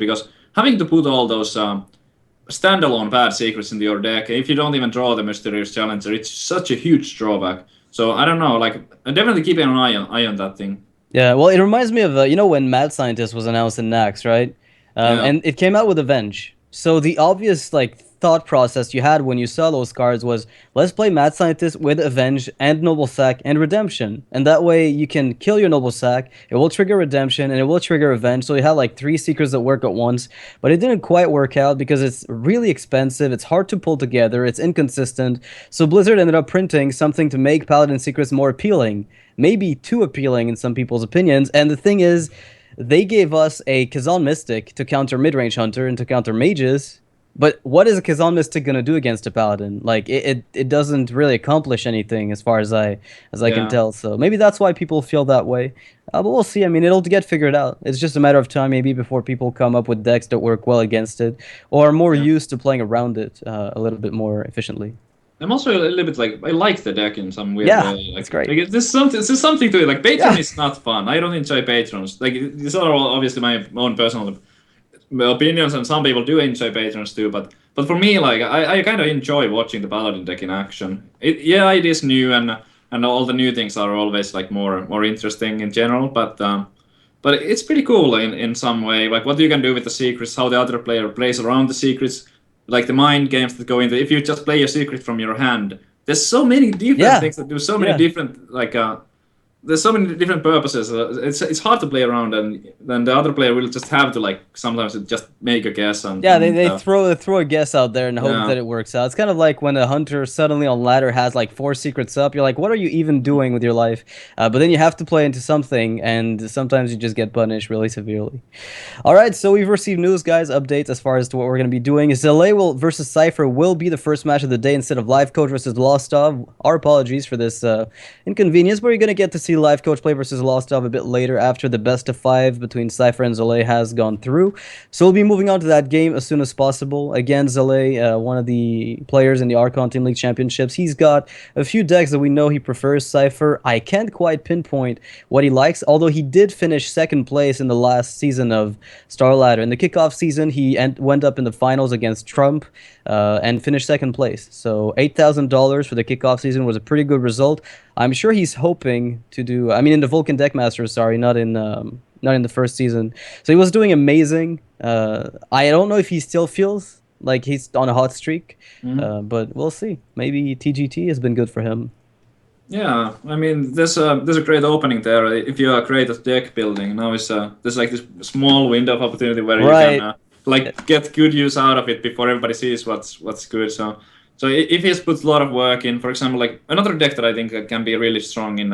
because having to put all those standalone bad secrets into your deck, if you don't even draw the Mysterious Challenger, it's such a huge drawback. So I don't know, like I'm definitely keeping an eye on that thing. Yeah, well, it reminds me of you know when Mad Scientist was announced in Nax, right? Yeah, And it came out with Avenge. So the obvious like thought process you had when you saw those cards was let's play Mad Scientist with Avenge and Noble Sack and Redemption, and that way you can kill your Noble Sack. It will trigger Redemption and it will trigger Avenge. So you have like three secrets that work at once. But it didn't quite work out because it's really expensive. It's hard to pull together. It's inconsistent. So Blizzard ended up printing something to make Paladin secrets more appealing, maybe too appealing in some people's opinions. And the thing is, they gave us a Kazan Mystic to counter mid-range Hunter and to counter mages. But what is a Kazan Mystic gonna do against a Paladin? Like it doesn't really accomplish anything as far as I can yeah. tell. So maybe that's why people feel that way. But we'll see. I mean, it'll get figured out. It's just a matter of time, maybe, before people come up with decks that work well against it, or are more Yeah. used to playing around it a little bit more efficiently. I'm also a little bit like I like the deck in some weird Yeah, way. it's Like great. there's something to it. Like Patreon Yeah. is not fun. I don't enjoy patrons. Like these are all obviously my own personal opinions, and some people do enjoy patrons too. But for me, like I kind of enjoy watching the Paladin deck in action. Yeah, it is new, and all the new things are always like more interesting in general. But it's pretty cool in some way. Like what you can do with the secrets, how the other player plays around the secrets, like the mind games that go into. If you just play a secret from your hand, there's so many different Yeah. things that do so many Yeah. different like there's so many different purposes. It's hard to play around, and then the other player will just have to like sometimes just make a guess and Yeah, they throw a guess out there and hope yeah. that it works out. It's kind of like when a hunter suddenly on ladder has like four secrets up. You're like, what are you even doing with your life? But then you have to play into something, and sometimes you just get punished really severely. All right, so we've received news, guys, updates as far as to what we're going to be doing. Zele will versus Cypher will be the first match of the day instead of Lifecoach versus Lostov. Our apologies for this inconvenience, but you're going to get to see Lifecoach play versus Lostov a bit later after the best of five between Cypher and Zele has gone through. So we'll be moving on to that game as soon as possible. Again, Zele, one of the players in the Archon Team League Championships, he's got a few decks that we know he prefers. Cypher, I can't quite pinpoint what he likes, although he did finish second place in the last season of Star Ladder. In the kickoff season, he went up in the finals against Trump and finished second place. So $8,000 for the kickoff season was a pretty good result. I'm sure he's hoping to do. I mean, in the Vulcan Deckmasters, sorry, not in the first season. So he was doing amazing. I don't know if he still feels like he's on a hot streak, Mhm. but we'll see. Maybe TGT has been good for him. Yeah, I mean, there's a great opening there. If you are great at deck building, now is there's like this small window of opportunity where you can Right. like get good use out of it before everybody sees what's good. So if he's put a lot of work in, for example, like another deck that I think can be really strong in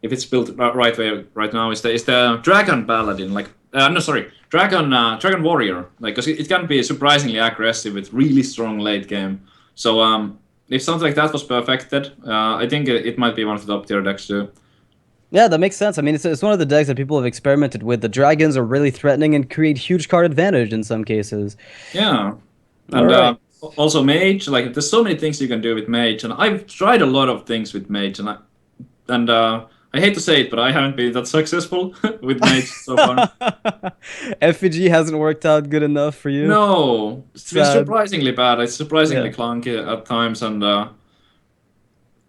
if it's built right way right now is the Dragon Paladin. Like no, sorry, Dragon Warrior. Like 'cause it can be surprisingly aggressive with really strong late game. So if something like that was perfected, I think it might be one of the top tier decks too. Yeah, that makes sense. I mean, it's one of the decks that people have experimented with. The dragons are really threatening and create huge card advantage in some cases. Yeah, All and right. also Mage. Like there's so many things you can do with Mage, and I've tried a lot of things with Mage, and I hate to say it, but I haven't been that successful with Mage so far. FPG hasn't worked out good enough for you. No, it's been Sad. surprisingly bad. It's surprisingly Yeah. clunky at times, and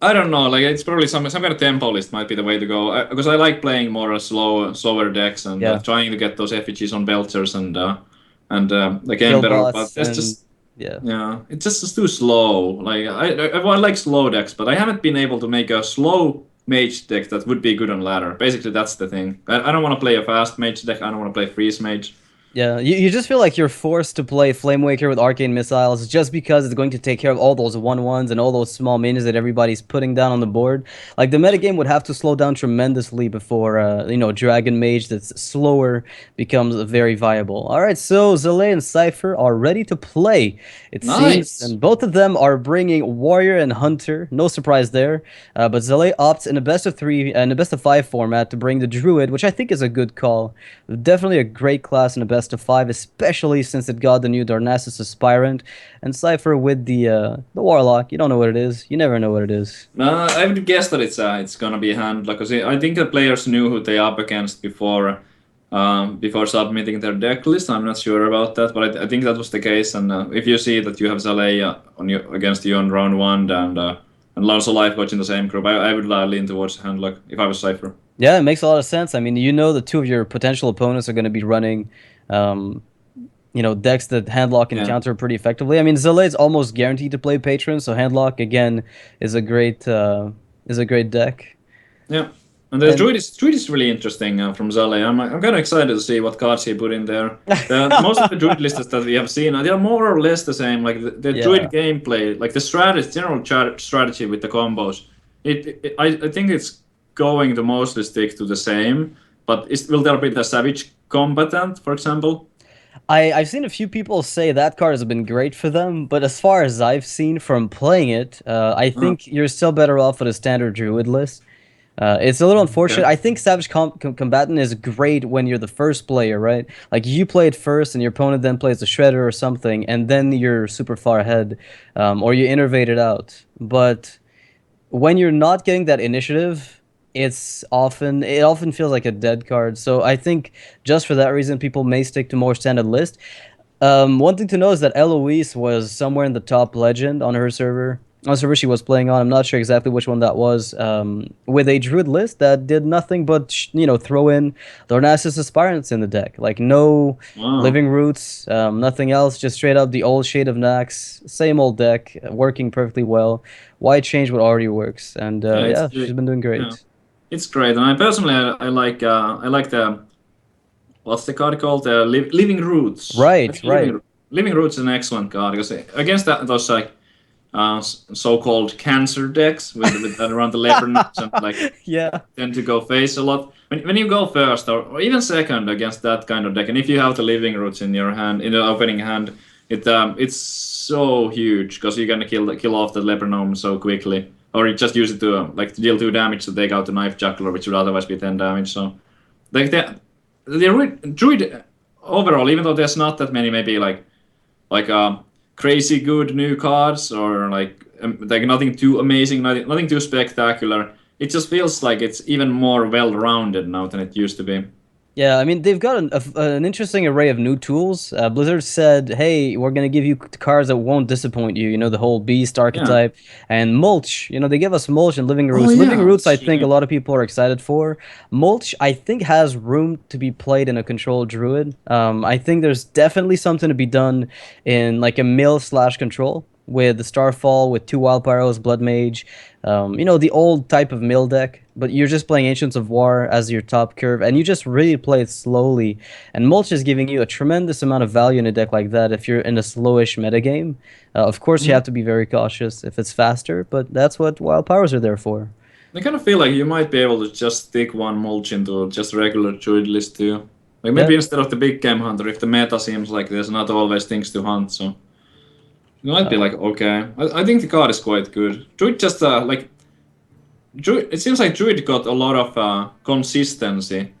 I don't know. Like it's probably some kind of tempo list might be the way to go because I like playing more slower decks and Yeah. trying to get those effigies on belters and the game Kill better. But bots it's and just yeah. yeah, it's just too slow. Like I like slow decks, but I haven't been able to make a slow mage deck that would be good on ladder. Basically, that's the thing. I don't want to play a fast mage deck. I don't want to play freeze mage. Yeah, you just feel like you're forced to play Flame Waker with Arcane Missiles just because it's going to take care of all those 1/1s and all those small minions that everybody's putting down on the board. Like, the metagame would have to slow down tremendously before, Dragon Mage that's slower becomes very viable. Alright, so Zele and Cypher are ready to play, it seems, Nice. and both of them are bringing Warrior and Hunter. No surprise there. But Zele opts in a best of three and a best of five format to bring the Druid, which I think is a good call. Definitely a great class in a best of five, especially since it got the new Darnassus Aspirant. And Cypher with the Warlock. You don't know what it is. You never know what it is. No, I would guess that it's gonna be a hand. Like, 'cause I think the players knew who they up against before. before submitting their deck list. I'm not sure about that, but I think that was the case. And if you see that you have Zalea on you against you on round 1 and also Lifecoach in the same group, I would lean towards Handlock if I was Cypher. Yeah, it makes a lot of sense. I mean, you know, the two of your potential opponents are going to be running, decks that handlock and Yeah. counter pretty effectively. I mean, Zalea is almost guaranteed to play Patron, so handlock again is a great deck. Yeah. And the And Druid is really interesting from Zale. I'm kind of excited to see what cards he put in there. Most of the Druid lists that we have seen, they are more or less the same. Like the yeah, Druid gameplay, like the general strategy with the combos. I think it's going to mostly stick to the same. But will there be the Savage Combatant, for example? I've seen a few people say that card has been great for them, but as far as I've seen from playing it, I Oh, think you're still better off with a standard Druid list. It's a little unfortunate. okay. I think Savage Combatant is great when you're the first player, right? Like you play it first, and your opponent then plays a Shredder or something, and then you're super far ahead, or you innervate it out. But when you're not getting that initiative, it often feels like a dead card. So I think just for that reason, people may stick to more standard list. One thing to know is that Eloise was somewhere in the top legend on her server. On the server she was playing on, I'm not sure exactly which one that was. With a druid list that did nothing but throw in Lornasis Aspirants in the deck, like no Wow. living roots, nothing else, just straight up the old Shade of Nax, same old deck, working perfectly well. Why change what already works? And Yeah, yeah, she's been doing yeah, great. it's great. And I personally I like the what's the card called? Living Roots. I Right, think right. Living Roots is an excellent card because against those like so-called cancer decks with that around the leopards and like Yeah. tend to go face a lot. When you go first or even second against that kind of deck, and if you have the Living Roots in your hand in the opening hand, it's so huge because you're gonna kill off the leopard gnome so quickly. Or you just use it to like to deal 2 damage to take out the knife juggler, which would otherwise be 10 damage. So like the druid overall, even though there's not that many, maybe like crazy good new cards or like nothing too amazing, nothing too spectacular. It just feels like it's even more well-rounded now than it used to be. Yeah, I mean, they've got an interesting array of new tools. Blizzard said, hey, we're going to give you cards that won't disappoint you. You know, the whole beast Yeah. archetype and mulch. You know, they give us mulch and living Oh roots. Living yeah. roots, I think a lot of people are excited for. Mulch, I think, has room to be played in a controlled druid. I think there's definitely something to be done in like a mill/control with the Starfall, with 2 Wild Pyros, Blood Mage, the old type of mill deck, but you're just playing Ancients of War as your top curve, and you just really play it slowly. And Mulch is giving you a tremendous amount of value in a deck like that if you're in a slowish metagame. Of course, you Mhm. have to be very cautious if it's faster, but that's what Wild Powers are there for. I kind of feel like you might be able to just stick one mulch into just regular druid list too. Like Yeah. maybe instead of the big game hunter, if the meta seems like there's not always things to hunt, so you might be like okay. I think the card is quite good. Druid just like Druid. It seems like Druid got a lot of consistency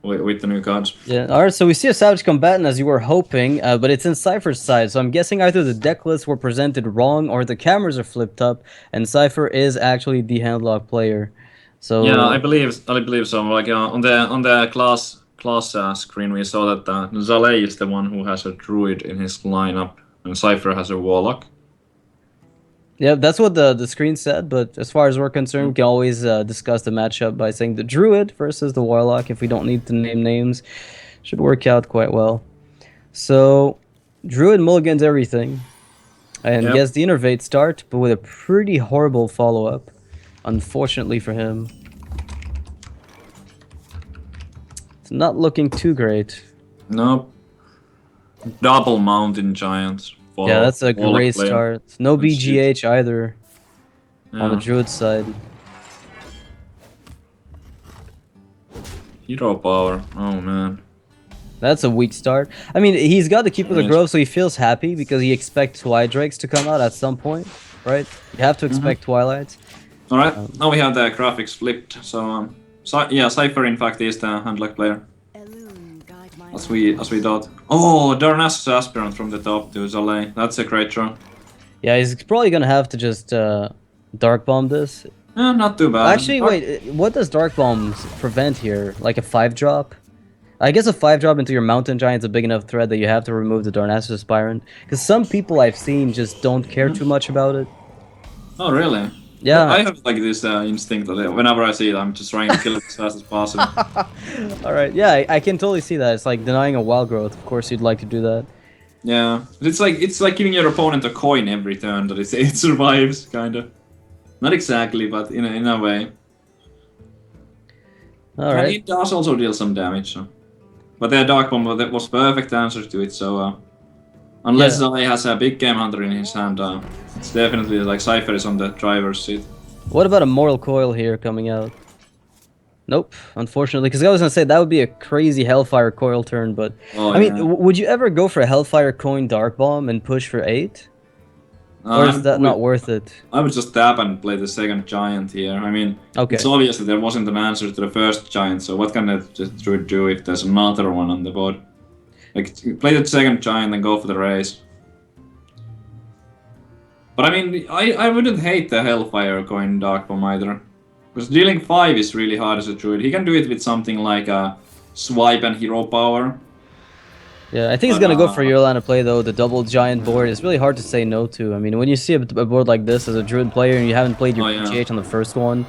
with the new cards. Yeah, all right, so we see a Savage Combatant as you were hoping, but it's in Cypher's side, so I'm guessing either the deck lists were presented wrong or the cameras are flipped up, and Cypher is actually the handlock player. Yeah, So I believe so. Like on the class screen, we saw that Zale is the one who has a druid in his lineup, and Cypher has a warlock. yeah, that's what the screen said, but as far as we're concerned, we can always discuss the matchup by saying the Druid versus the Warlock if we don't need to name names. Should work out quite well. So, Druid mulligans everything and Yep. gets the Innervate start, but with a pretty horrible follow-up, unfortunately for him. It's not looking too great. Nope. Double mountain giants Yeah, for that's a warlock great player. start. No That's huge. BGH either on the Yeah. Druid side. Hero power. Oh man. That's a weak start. I mean, he's got to keep with the Yes. grove, so he feels happy because he expects Twilight to come out at some point, right? You have to expect Twilight. All right. Now we have the graphics flipped. So yeah, Cypher in fact is the handlock player. As we thought. Oh, Darnassus Aspirant from the top to Zale. That's a great draw. Yeah, he's probably gonna have to just Dark Bomb this. Not too bad. Actually, wait, what does Dark Bombs prevent here? Like a 5-drop? I guess a 5-drop into your Mountain Giant's a big enough threat that you have to remove the Darnassus Aspirant. Because some people I've seen just don't care too much about it. Oh, really? Yeah. I have like this instinct that whenever I see it, I'm just trying to kill it as fast as possible. Alright, yeah, I can totally see that. It's like denying a wild growth. Of course you'd like to do that. Yeah, it's like giving your opponent a coin every turn that it survives, kind of. Not exactly, but in a way. Alright. It does also deal some damage. So. But the Dark Bomb was perfect answer to it, so unless Zale has a big Game Hunter in his hand, it's definitely like Cypher is on the driver's seat. What about a Mortal Coil here coming out? Nope, unfortunately, because I was gonna say that would be a crazy Hellfire Coil turn, but Oh, I mean, yeah. would you ever go for a Hellfire Coin Dark Bomb and push for 8? Or is that not worth it? I would just tap and play the second giant here. I mean, it's obvious that there wasn't an answer to the first giant, so what can the druid do if there's another one on the board? Like, play the second giant and go for the race. But I mean, I wouldn't hate the Hellfire Coin Dark Bomb either. Because dealing 5 is really hard as a druid. He can do it with something like a swipe and hero power. Yeah, I think he's gonna go for Eurolana play though. The double giant board is really hard to say no to. I mean, when you see a board like this as a druid player and you haven't played your PGH on the first one,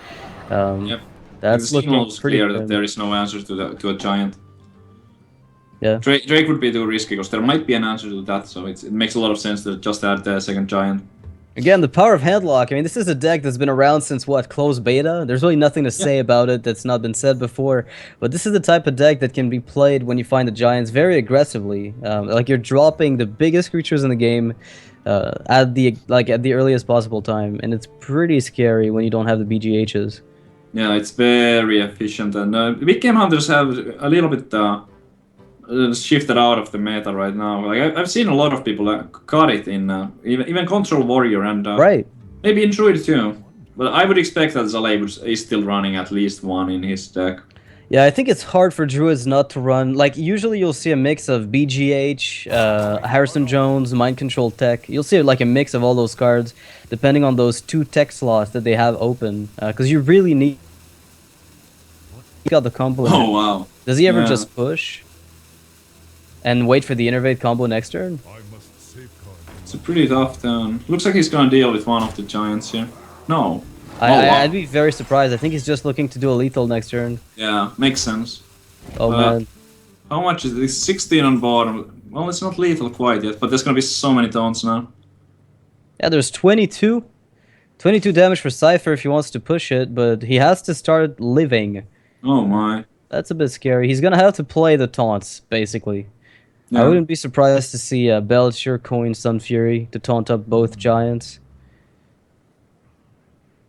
that's looking pretty clear that there is no answer to a giant. Yeah, Drake would be too risky because there might be an answer to that, so it makes a lot of sense to just add the second giant. Again, the power of Handlock. I mean, this is a deck that's been around since, what, closed beta? There's really nothing to say about it that's not been said before. But this is the type of deck that can be played when you find the Giants very aggressively. Like, you're dropping the biggest creatures in the game at the earliest possible time. And it's pretty scary when you don't have the BGHs. Yeah, it's very efficient. And big game hunters have a little bit shifted out of the meta right now. Like I've seen a lot of people cut it in even Control Warrior and maybe in Druid too. But I would expect that Zale is still running at least one in his deck. Yeah, I think it's hard for Druids not to run. Like, usually you'll see a mix of BGH, Harrison Jones, Mind Control Tech. You'll see like a mix of all those cards, depending on those 2 tech slots that they have open. Because you really need... He got the combo. Oh, wow. Does he ever just push? And wait for the Innervate combo next turn? It's a pretty tough turn. Looks like he's gonna deal with one of the giants here. No. I'd be very surprised. I think he's just looking to do a lethal next turn. Yeah, makes sense. Oh man. How much is this? 16 on board. Well, it's not lethal quite yet, but there's gonna be so many taunts now. Yeah, there's 22. 22 damage for Cypher if he wants to push it, but he has to start living. Oh my. That's a bit scary. He's gonna have to play the taunts, basically. Yeah. I wouldn't be surprised to see Belcher, Coin, Sun Fury to taunt up both giants.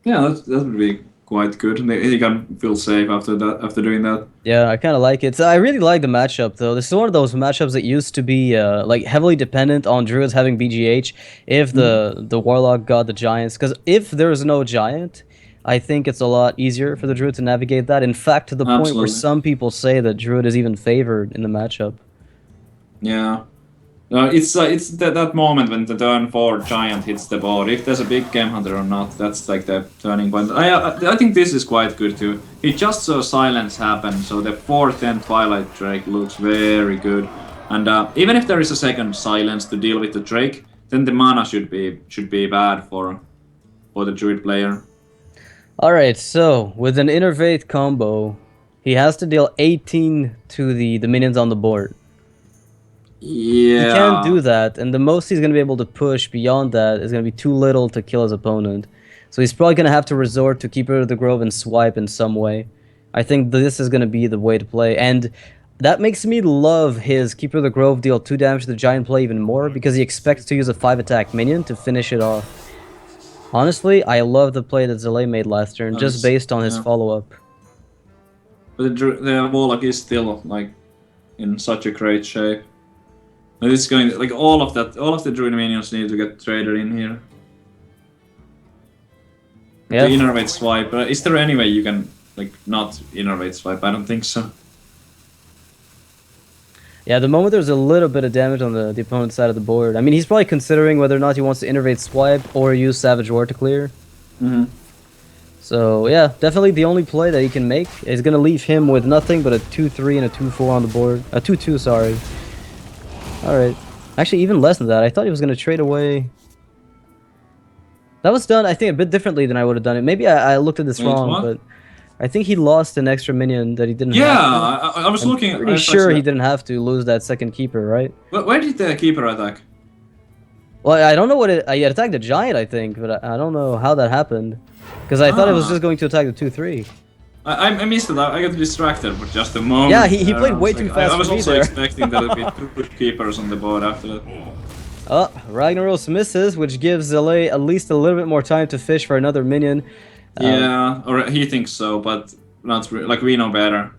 Yeah, that would be quite good. He can feel safe after doing that. Yeah, I kind of like it. So I really like the matchup, though. This is one of those matchups that used to be like heavily dependent on Druids having BGH if the Warlock got the Giants. Because if there's no Giant, I think it's a lot easier for the Druid to navigate that. In fact, to the point where some people say that Druid is even favored in the matchup. Yeah. It's that moment when the turn 4 giant hits the board. If there's a big game hunter or not, that's like the turning point. I think this is quite good too. He just saw silence happen, so the 4/10 Twilight Drake looks very good. And even if there is a second silence to deal with the Drake, then the mana should be bad for the Druid player. All right, so with an Innervate combo, he has to deal 18 to the minions on the board. Yeah. He can't do that, and the most he's going to be able to push beyond that is going to be too little to kill his opponent. So he's probably going to have to resort to Keeper of the Grove and swipe in some way. I think this is going to be the way to play, and that makes me love his Keeper of the Grove deal 2 damage to the giant play even more, because he expects to use a 5-attack minion to finish it off. Honestly, I love the play that Zale made last turn, just based on his follow-up. But the Warlock is still, like, in such a great shape. It's going to, like, all of the Druid minions need to get traded in here. Yeah. The Innervate swipe. Is there any way you can, like, not Innervate swipe? I don't think so. Yeah, the moment there's a little bit of damage on the opponent's side of the board. I mean, he's probably considering whether or not he wants to Innervate swipe or use Savage War to clear. Mm-hmm. So yeah, definitely the only play that he can make is gonna leave him with nothing but a 2-3 and a 2-4 on the board. A 2-2, sorry. All right. Actually, even less than that. I thought he was gonna trade away. That was done, I think, a bit differently than I would have done it. Maybe I looked at this Wait, wrong, what? but I think he lost an extra minion that he didn't Yeah, have to. I was I'm looking. pretty sure he didn't have to lose that second keeper, right? Where did the keeper attack? Well, I don't know what it. He attacked the giant, I think, but I don't know how that happened. Because I thought it was Ah. just going to attack the 2-3. I missed it. I got distracted for just a moment. Yeah, he played I was way like- too fast I was for me also there. expecting there would be two keepers on the board after that. Oh, Ragnaros misses, which gives Zele at least a little bit more time to fish for another minion. Yeah, or he thinks so, but not like we know better.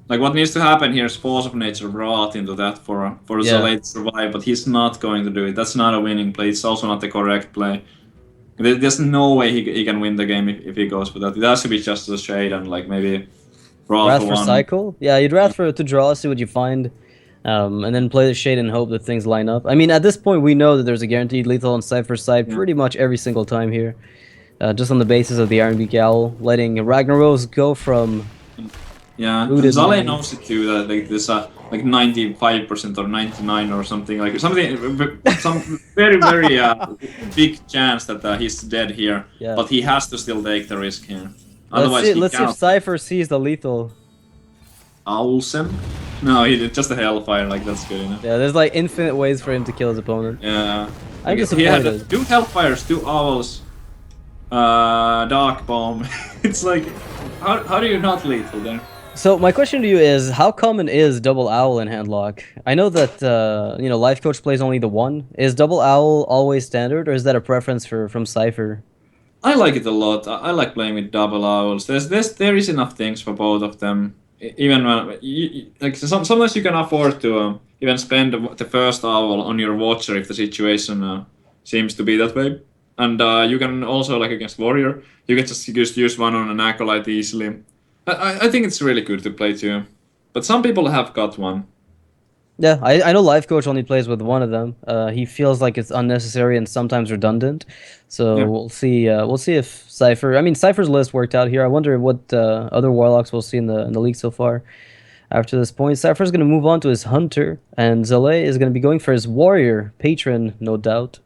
Like what needs to happen here is force of nature brought into that for Yeah. Zolay to survive, but he's not going to do it. That's not a winning play. It's also not the correct play. There's no way he can win the game if he goes for that. It has to be just a shade and like maybe draw Wrath for for one. cycle? Yeah, you'd wrath for to draw, see what you find, and then play the shade and hope that things line up. I mean, at this point, we know that there's a guaranteed lethal on Cypher's side Yeah. pretty much every single time here. Just on the basis of the Iron Beak Owl, letting Ragnaros go from... Yeah, and Rooted Zale man. knows it too. That like this like 95% or 99 or something like some very big chance that he's dead here. Yeah. But he has to still take the risk here. Otherwise, Let's see if cannot. Cypher sees the lethal. Owlsen? No, he did just a Hellfire. Like that's good enough. Yeah, there's like infinite ways for him to kill his opponent. Yeah. I'm He had disappointed. 2 Hellfires, 2 Owls, Dark Bomb. It's like, how do you not lethal there? So my question to you is, how common is double owl in handlock? I know that you know, Lifecoach plays only the one. Is double owl always standard, or is that a preference from Cypher? I like it a lot. I like playing with double owls. There is enough things for both of them. Even like sometimes you can afford to even spend the first owl on your watcher if the situation seems to be that way. And you can also like against warrior, you can just use one on an acolyte easily. I think it's really good to play too, but some people have got one. Yeah, I know Lifecoach only plays with one of them. He feels like it's unnecessary and sometimes redundant. So Yeah. we'll see if Cypher. I mean, Cypher's list worked out here. I wonder what other warlocks we'll see in the league so far. After this point, Cypher's going to move on to his hunter, and Zele is going to be going for his warrior patron, no doubt.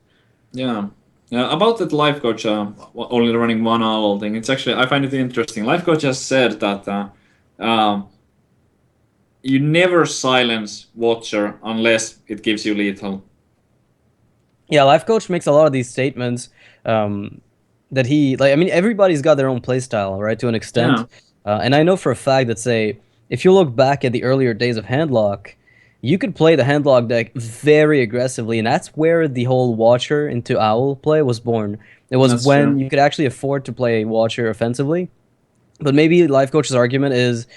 Yeah. Yeah, about that life coach only running one owl thing, it's actually I find it interesting. Life coach has said that you never silence Watcher unless it gives you lethal. Yeah, Lifecoach makes a lot of these statements that he like. I mean, everybody's got their own playstyle, right, to an extent. And I know for a fact that, say, if you look back at the earlier days of Handlock, you could play the Handlock deck very aggressively, and that's where the whole Watcher into Owl play was born. It was That's when true. you could actually afford to play Watcher offensively. But maybe Lifecoach's argument is,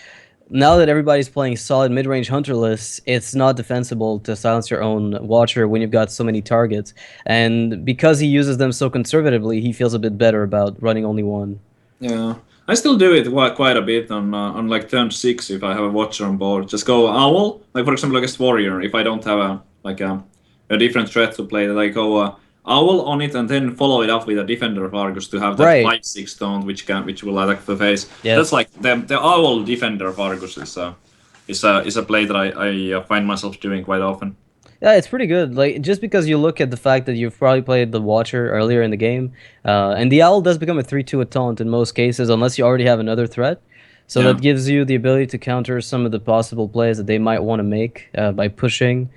now that everybody's playing solid mid-range hunter lists, it's not defensible to silence your own Watcher when you've got so many targets. And because he uses them so conservatively, he feels a bit better about running only one. Yeah. I still do it quite a bit on like turn 6 if I have a Watcher on board. Just go owl, like for example against warrior. If I don't have a different threat to play, that I go owl on it and then follow it up with a defender of Argus to have that Right. 5/6 taunt which will attack the face. Yeah. That's like the owl defender of Argus is a play that I find myself doing quite often. Yeah, it's pretty good. Like, just because you look at the fact that you've probably played the Watcher earlier in the game, and the Owl does become a 3/2 at taunt in most cases, unless you already have another threat. So Yeah. that gives you the ability to counter some of the possible plays that they might want to make by pushing.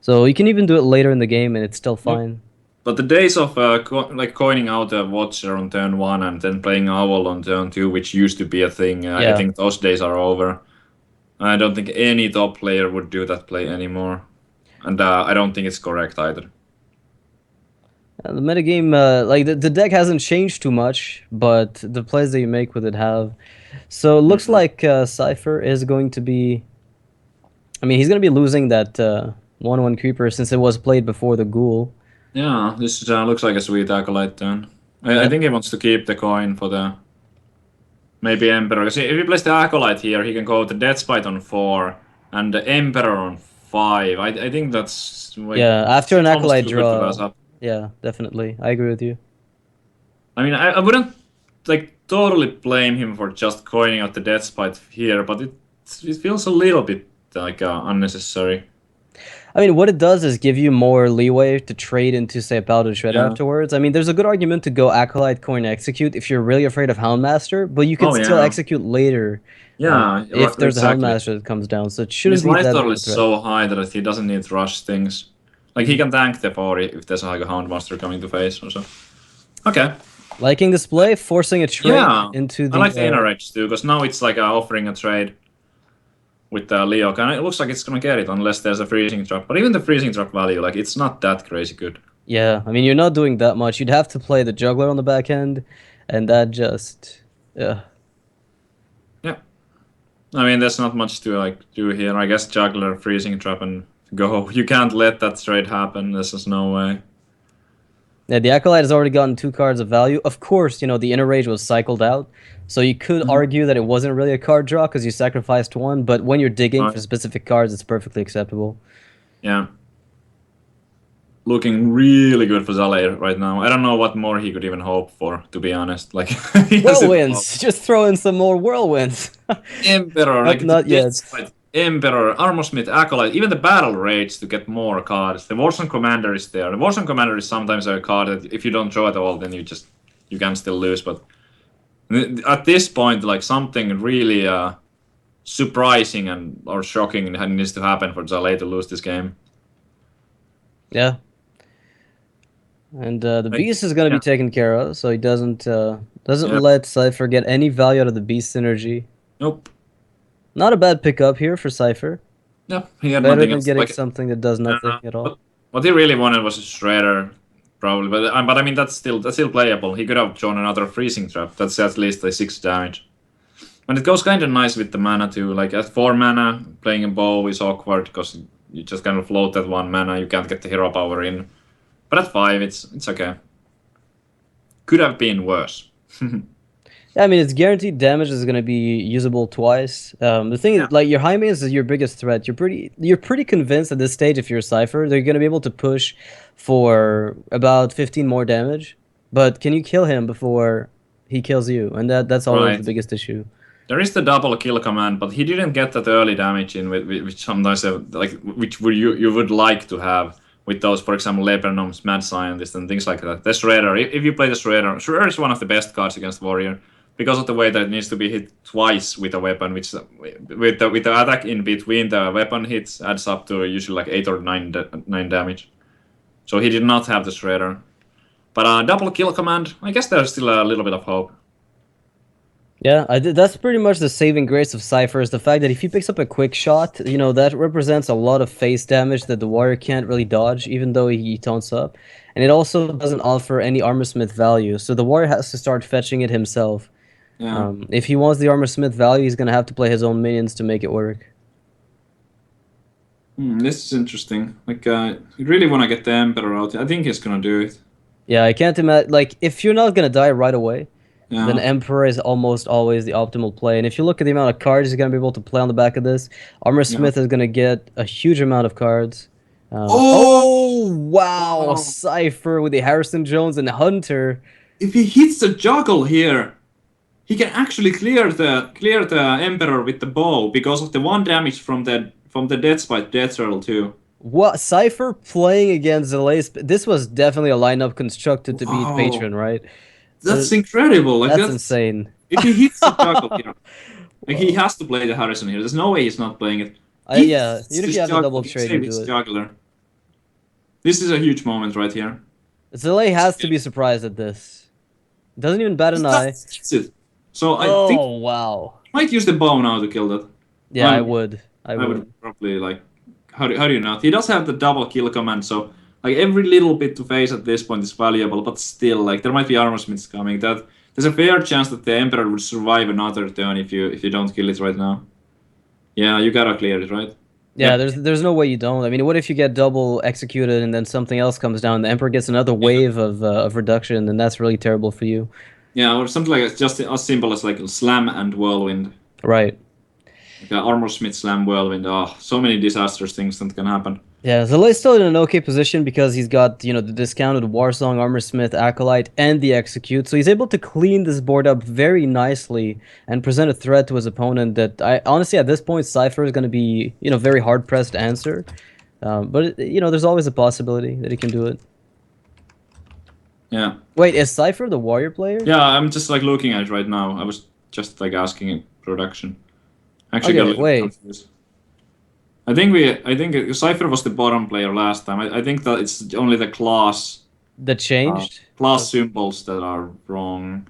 So you can even do it later in the game, and it's still fine. But the days of coining out a Watcher on turn 1 and then playing Owl on turn 2, which used to be a thing, I Yeah. think those days are over. I don't think any top player would do that play anymore. And I don't think it's correct either. The metagame, like the deck hasn't changed too much, but the plays that you make with it have. So it looks like Cypher is going to be. I mean, he's going to be losing that 1/1 creeper since it was played before the ghoul. Yeah, this looks like a sweet acolyte turn. I think he wants to keep the coin for the maybe Emperor. 'Cause if he plays the acolyte here, he can go the Death Spite on 4 and the Emperor on 5. I think that's like, Yeah, after an almost acolyte too good to draw. pass up. Yeah, definitely. I agree with you. I mean, I wouldn't like totally blame him for just coining out the death spite here, but it feels a little bit like unnecessary. I mean, what it does is give you more leeway to trade into, say, a Paladin Shred Yeah. afterwards. I mean, there's a good argument to go Acolyte, Coin, Execute if you're really afraid of Houndmaster, but you can Oh still yeah. execute later Yeah, if there's a exactly. Houndmaster that comes down, so it And shouldn't his be life that big total of a is threat. so high that he doesn't need to rush things. Like he Mhm. can tank the 40 if there's like a Houndmaster coming to face or so. Okay. Liking display, forcing a trade Yeah. into I the like the inner edge too, because now it's like offering a trade with Leo, and it looks like it's gonna get it unless there's a freezing trap. But even the freezing trap value, like it's not that crazy good. yeah, I mean, you're not doing that much. You'd have to play the Juggler on the back end, and that just... Yeah. Yeah. I mean, there's not much to like do here. I guess juggler, freezing trap, and go. You can't let that trade happen. This is no way. Yeah, the Acolyte has already gotten 2 cards of value. Of course, you know, the Inner Rage was cycled out, so you could Mhm. argue that it wasn't really a card draw because you sacrificed one, but when you're digging for Right. specific cards, it's perfectly acceptable. Yeah. Looking really good for Zale right now. I don't know what more he could even hope for, to be honest. Like he has it all. Whirlwinds! Just throw in some more Whirlwinds! Emperor, Not, like the not yet. Deathspite, Emperor, Armorsmith, Acolyte, even the Battle Rage to get more cards. The Warzone Commander is there. The Warzone Commander is sometimes a card that if you don't draw at all, then you can still lose. But at this point, like something really surprising and or shocking needs to happen for Zale to lose this game. Yeah. And the Like, Beast is going to be yeah, taken care of, so he doesn't yeah, let Cypher get any value out of the Beast synergy. nope, Not a bad pickup here for Cypher. yeah, he had Better nothing than else. getting Like, something that does nothing at all. but what he really wanted was a Shredder, probably. But I mean that's still playable. He could have drawn another freezing trap. That's at least a 6 damage. And it goes kind of nice with the mana too. Like at 4 mana, playing a bow is awkward because you just kind of float that 1 mana. You can't get the hero power in. But at 5, it's okay. Could have been worse. Yeah, I mean, it's guaranteed damage is going to be usable twice. The thing Yeah. is, like, your high mains is your biggest threat. You're pretty convinced at this stage, if you're a Cypher, they're going to be able to push for about 15 more damage. But can you kill him before he kills you? And that's always the Right. biggest issue. There is the double kill command, but he didn't get that early damage in, which sometimes like which would you would like to have with those, for example, Lepernom's Mad Scientist and things like that. The Shredder, if you play the Shredder, Shredder is one of the best cards against Warrior because of the way that it needs to be hit twice with a weapon, which with the attack in between the weapon hits adds up to usually like 8 or 9 damage. So he did not have the Shredder, but double kill command. I guess there's still a little bit of hope. Yeah, that's pretty much the saving grace of Cypher is the fact that if he picks up a quick shot, you know, that represents a lot of face damage that the warrior can't really dodge, even though he taunts up. And it also doesn't offer any Armorsmith value, so the warrior has to start fetching it himself. Yeah. If he wants the Armorsmith value, he's gonna have to play his own minions to make it work. This is interesting. Like, you really want to get the Emperor out. I think he's gonna do it. Yeah, I can't imagine, like, if you're not gonna die right away, then Yeah. Emperor is almost always the optimal play. And if you look at the amount of cards he's going to be able to play on the back of this, Armor Yeah. Smith is going to get a huge amount of cards. Oh! Oh, wow! Wow. Cypher with the Harrison Jones and Hunter. If he hits the juggle here, he can actually clear the Emperor with the bow because of the 1 damage from the Death Spite Death Rattle too. What? Cypher playing against Zelace. This was definitely a lineup constructed to beat Wow. Patron, right? That's incredible. Like That's that's insane. if he hits the juggle here, like he has to play the Harrison here. There's no way he's not playing it. He Yeah, hits even if this you have the juggle, double he trade, you saved do his it. juggler. This is a huge moment right here. Zelay has to be surprised at this. Doesn't even bat He an eye. just hits it. So I think Oh, wow. he might use the bow now to kill that. Yeah, I I would. I I would. would probably like how do you not? He does have the double kill command, so like every little bit to face at this point is valuable, but still like there might be armor smiths coming. That there's a fair chance that the Emperor would survive another turn if you don't kill it right now. Yeah, you gotta clear it, right? Yeah, Yep. there's no way you don't. I mean, what if you get double executed and then something else comes down, the Emperor gets another Yeah. wave of reduction, then that's really terrible for you. Yeah, or something like it's just as simple as like slam and whirlwind. Right. Like armor smith slam whirlwind. Oh, so many disastrous things that can happen. Yeah, Zelay's still in an okay position because he's got, the discounted Warsong, Armorsmith, Acolyte, and the Execute. So he's able to clean this board up very nicely and present a threat to his opponent that I honestly at this point Cypher is going to be, very hard pressed to answer. But there's always a possibility that he can do it. Yeah. Wait, is Cypher the warrior player? Yeah, I'm just like looking at it right now. I was just like asking in production. Actually, got a Okay, little wait. confused. I think Cypher was the bottom player last time. I think that it's only the class That changed? symbols that are wrong.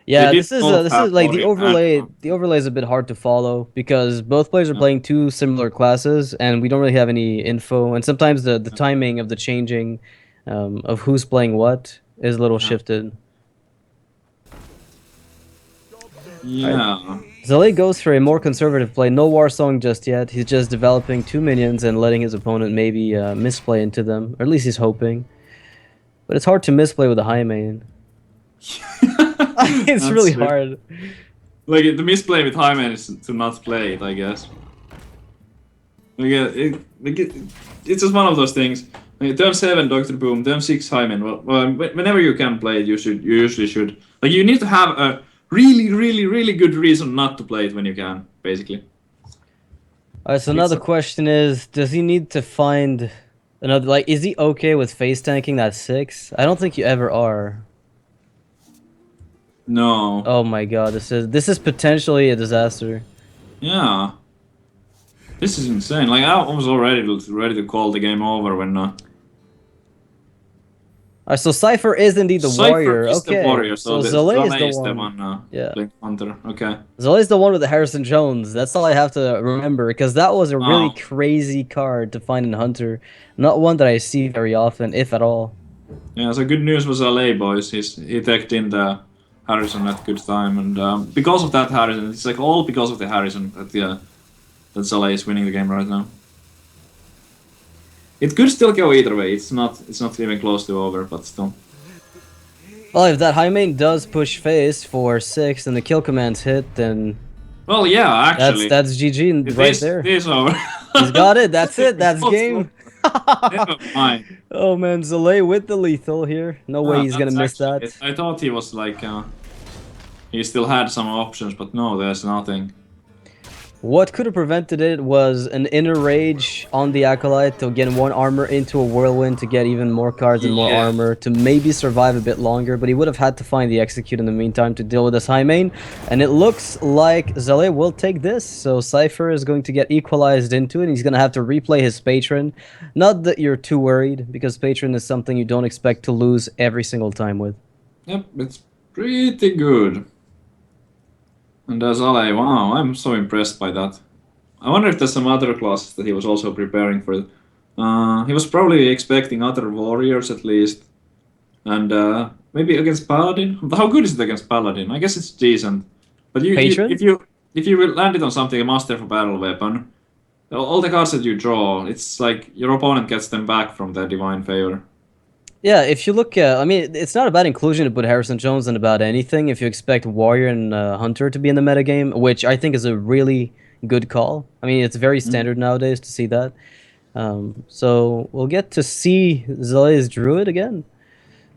Yeah, They did this is both have like the warrior overlay. and The overlay is a bit hard to follow because both players are yeah. playing two similar classes, and we don't really have any info. And sometimes the timing of the changing of who's playing what is a little Yeah. shifted. Yeah. Zelay goes for a more conservative play. No war song just yet. He's just developing two minions and letting his opponent maybe misplay into them, or at least he's hoping. But it's hard to misplay with a high main. It's That's really true. hard. Like the misplay with Hyman is to not play it, I guess. It's just one of those things. Like, turn 7 Doctor Boom, turn 6 Hyman. Well, whenever you can play it, you usually should. Like you need to have a really good reason not to play it when you can, basically. Alright, so another question is, does he need to find another, like, is he okay with face tanking that 6? I don't think you ever are. No. Oh my god, this is potentially a disaster. Yeah. This is insane. Like I was already ready to call the game over when Alright, so Cypher is indeed the Cypher warrior. is Okay. the warrior, so Zelay Zalay is the one. Yeah. playing Hunter. Okay. Zelay is the one with the Harrison Jones. That's all I have to remember, because that was a really Wow. crazy card to find in Hunter. Not one that I see very often, if at all. Yeah, so good news was LA boys. He teched in the Harrison at good time, and because of that Harrison, it's like all because of the Harrison that Zalay is winning the game right now. It could still go either way. It's not even close to over, but still. Well, if that high main does push face for 6 and the kill commands hit, then Well, yeah, actually, that's GG right there. It is over. He's got it. That's it. That's game. Never mind. Oh man, Zelay with the lethal here. No way he's gonna miss that. I thought he was like he still had some options, but no, there's nothing. What could have prevented it was an inner rage on the Acolyte to get 1 armor into a whirlwind to get even more cards and more armor to maybe survive a bit longer, but he would have had to find the Execute in the meantime to deal with this high main, and it looks like Zelay will take this, so Cypher is going to get equalized into it, and he's going to have to replay his Patron. Not that you're too worried, because Patron is something you don't expect to lose every single time with. Yep, it's pretty good. And there's Zalay, wow, I'm so impressed by that. I wonder if there's some other classes that he was also preparing for. He was probably expecting other warriors at least. And maybe against Paladin? How good is it against Paladin? I guess it's decent. But if you land it on something, a Master for Battle weapon, all the cards that you draw, it's like your opponent gets them back from their Divine Favor. Yeah, if you look at, I mean, it's not about inclusion to put Harrison Jones in about anything if you expect Warrior and Hunter to be in the metagame, which I think is a really good call. I mean, it's very standard nowadays to see that. So we'll get to see Zelay's Druid again.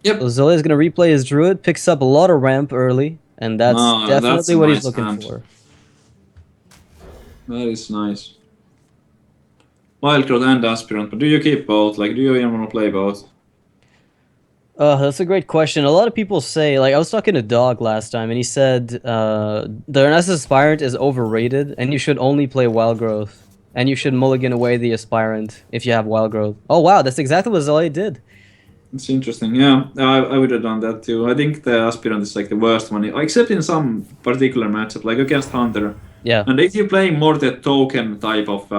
Yep. So Zelay's going to replay his Druid, picks up a lot of ramp early, and that's definitely what he's looking for. That is nice. Wildcard and Aspirant, but do you keep both? Like, do you even want to play both? That's a great question. A lot of people say, like, I was talking to Dog last time, and he said the Renaissance Aspirant is overrated, and you should only play Wild Growth. And you should mulligan away the Aspirant if you have Wild Growth. Oh, wow, that's exactly what Zelay did. It's interesting, yeah. I would have done that too. I think the Aspirant is like the worst one, except in some particular matchup, like against Hunter. Yeah. And if you're playing more the token type of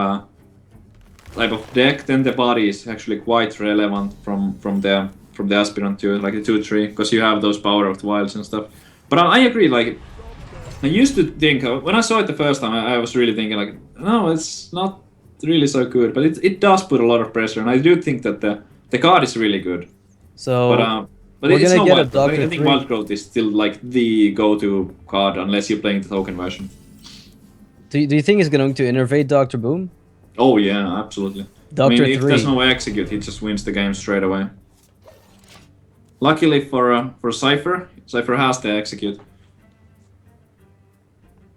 deck, then the body is actually quite relevant from the Aspirant to like the 2-3, because you have those power of the wilds and stuff. But I agree, like, I used to think, when I saw it the first time, I was really thinking like, no, it's not really so good, but it does put a lot of pressure, and I do think that the card is really good. So, but it's not Wild Growth. I think 3. Wild Growth is still like the go-to card, unless you're playing the token version. Do you think he's going to innervate Dr. Boom? Oh yeah, absolutely. I Doctor mean, if there's 3. no execute, he just wins the game straight away. Luckily for Cypher, Cypher has the execute.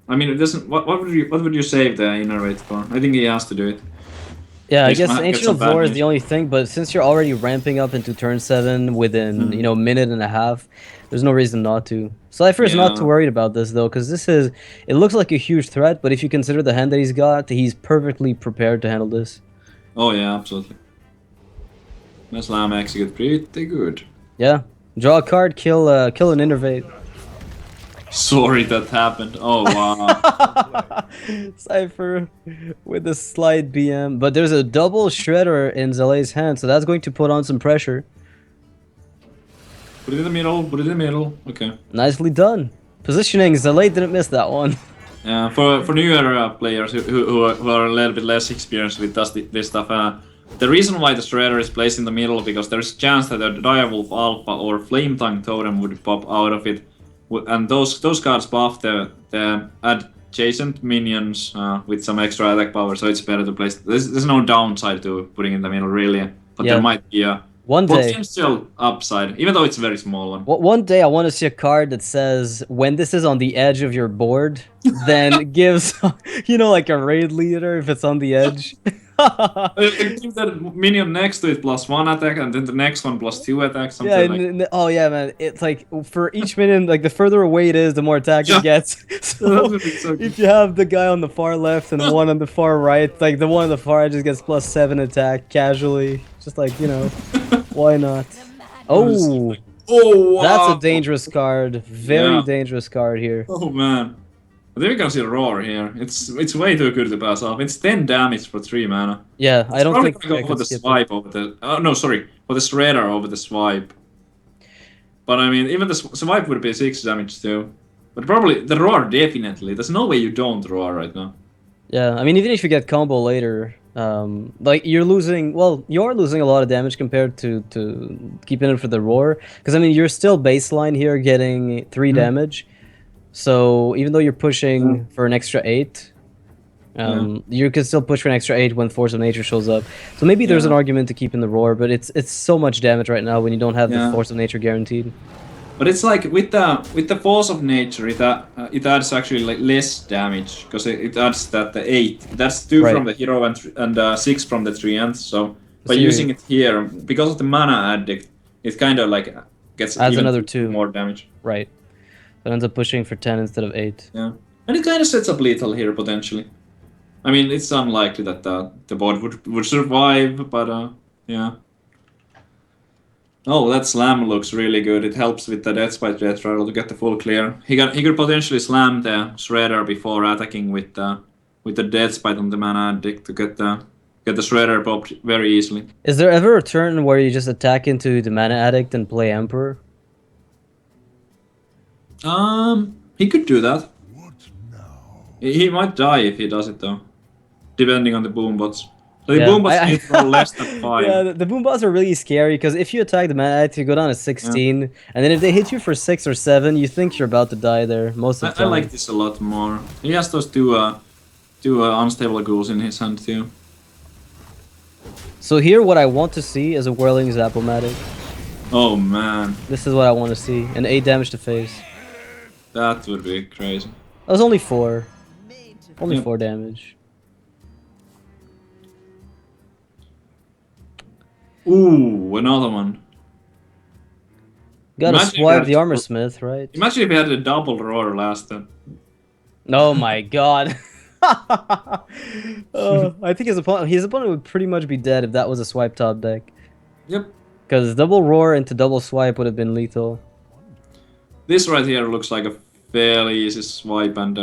I mean, it doesn't. What would you save the innervate for? I think he has to do it. Yeah, I He's guess gonna get Ancient some of bad Lore is the news. only thing, but since you're already ramping up into turn 7 within, Mhm. a minute and a half, there's no reason not to. Cypher is not too Yeah. worried about this, though, because it looks like a huge threat, but if you consider the hand that he's got, he's perfectly prepared to handle this. Oh yeah, absolutely. The slam execute pretty good. Yeah. Draw a card, kill an innervate. Sorry that happened. Oh wow. Cypher with a slight BM, but there's a double shredder in Zale's hand, so that's going to put on some pressure. Put it in the middle. Put it in the middle. Okay. Nicely done. Positioning, Zale didn't miss that one. Yeah, for newer players who are a little bit less experienced with this stuff, the reason why the Shredder is placed in the middle because there's a chance that a Direwolf Alpha or Flame Tongue Totem would pop out of it, and those cards buff the adjacent minions with some extra attack power, so it's better to place. There's no downside to putting in the middle really, but there Yeah. might be a One day. potential upside, even though it's a very small one. One day I want to see a card that says when this is on the edge of your board, then gives like a raid leader if it's on the edge. Give that minion next to it +1 attack, and then the next one +2 attack, Yeah, something like. oh yeah, man. It's like for each minion, like the further away it is, the more attack Yeah. it gets. That So would be so good. if you have the guy on the far left and one on the far right, like the one on the far right just gets +7 attack casually. Just like, why not? Oh, Oh wow! that's a dangerous card. Very Yeah. dangerous card here. Oh man. I think we can see a roar here. It's way too good to pass off. It's 10 damage for 3 mana. Yeah, I It's don't probably think gonna I go for can the skip it. swipe over the. Oh no, sorry, for the shredder over the swipe. But I mean, even the swipe would be 6 damage too. But probably the roar definitely. There's no way you don't roar right now. Yeah, I mean, even if you get combo later, like you're losing. Well, you're losing a lot of damage compared to keeping it for the roar. Because I mean, you're still baseline here, getting 3 damage. So even though you're pushing for an extra 8, you can still push for an extra 8 when Force of Nature shows up. So maybe there's an Yeah. argument to keep in the roar, but it's so much damage right now when you don't have the Yeah. Force of Nature guaranteed. But it's like with the force of nature, it adds actually like less damage because it adds the 8. That's 2 Right. from the hero and 6 from the treants. So by So you- using it here, because of the mana addict, it kind of like gets Adds even another 2. more damage. Right. That ends up pushing for 10 instead of 8. Yeah, and it kind of sets up lethal here potentially. I mean, it's unlikely that the board would survive, but yeah. Oh, that slam looks really good. It helps with the Deathspite Death Rattle to get the full clear. He could potentially slam the Shredder before attacking with the Deathspite on the mana addict to get the Shredder popped very easily. Is there ever a turn where you just attack into the Mana Addict and play Emperor? He could do that. He might die if he does it though, depending on the boom bots. So the Yeah, boom bots I- need to roll less than 5. Yeah, the boom bots are really scary because if you attack the Mana Addict, you go down to 16, and then if they hit you for 6 or 7, you think you're about to die there most of the I time. like this a lot more. He has those two unstable ghouls in his hand too. So here, what I want to see is a Whirling Zap-O-Matic. Oh man, This is what I want to see. An 8 damage to face. that would be crazy. That was only 4. Only Yep. 4 damage. Ooh, another one. Gotta Imagine if swipe that- the Armor Smith, right? Imagine if he had a double roar last time. Oh my god. I think his opponent would pretty much be dead if that was a swipe top deck. Yep. Because double roar into double swipe would have been lethal. This right here looks like a fairly easy swipe and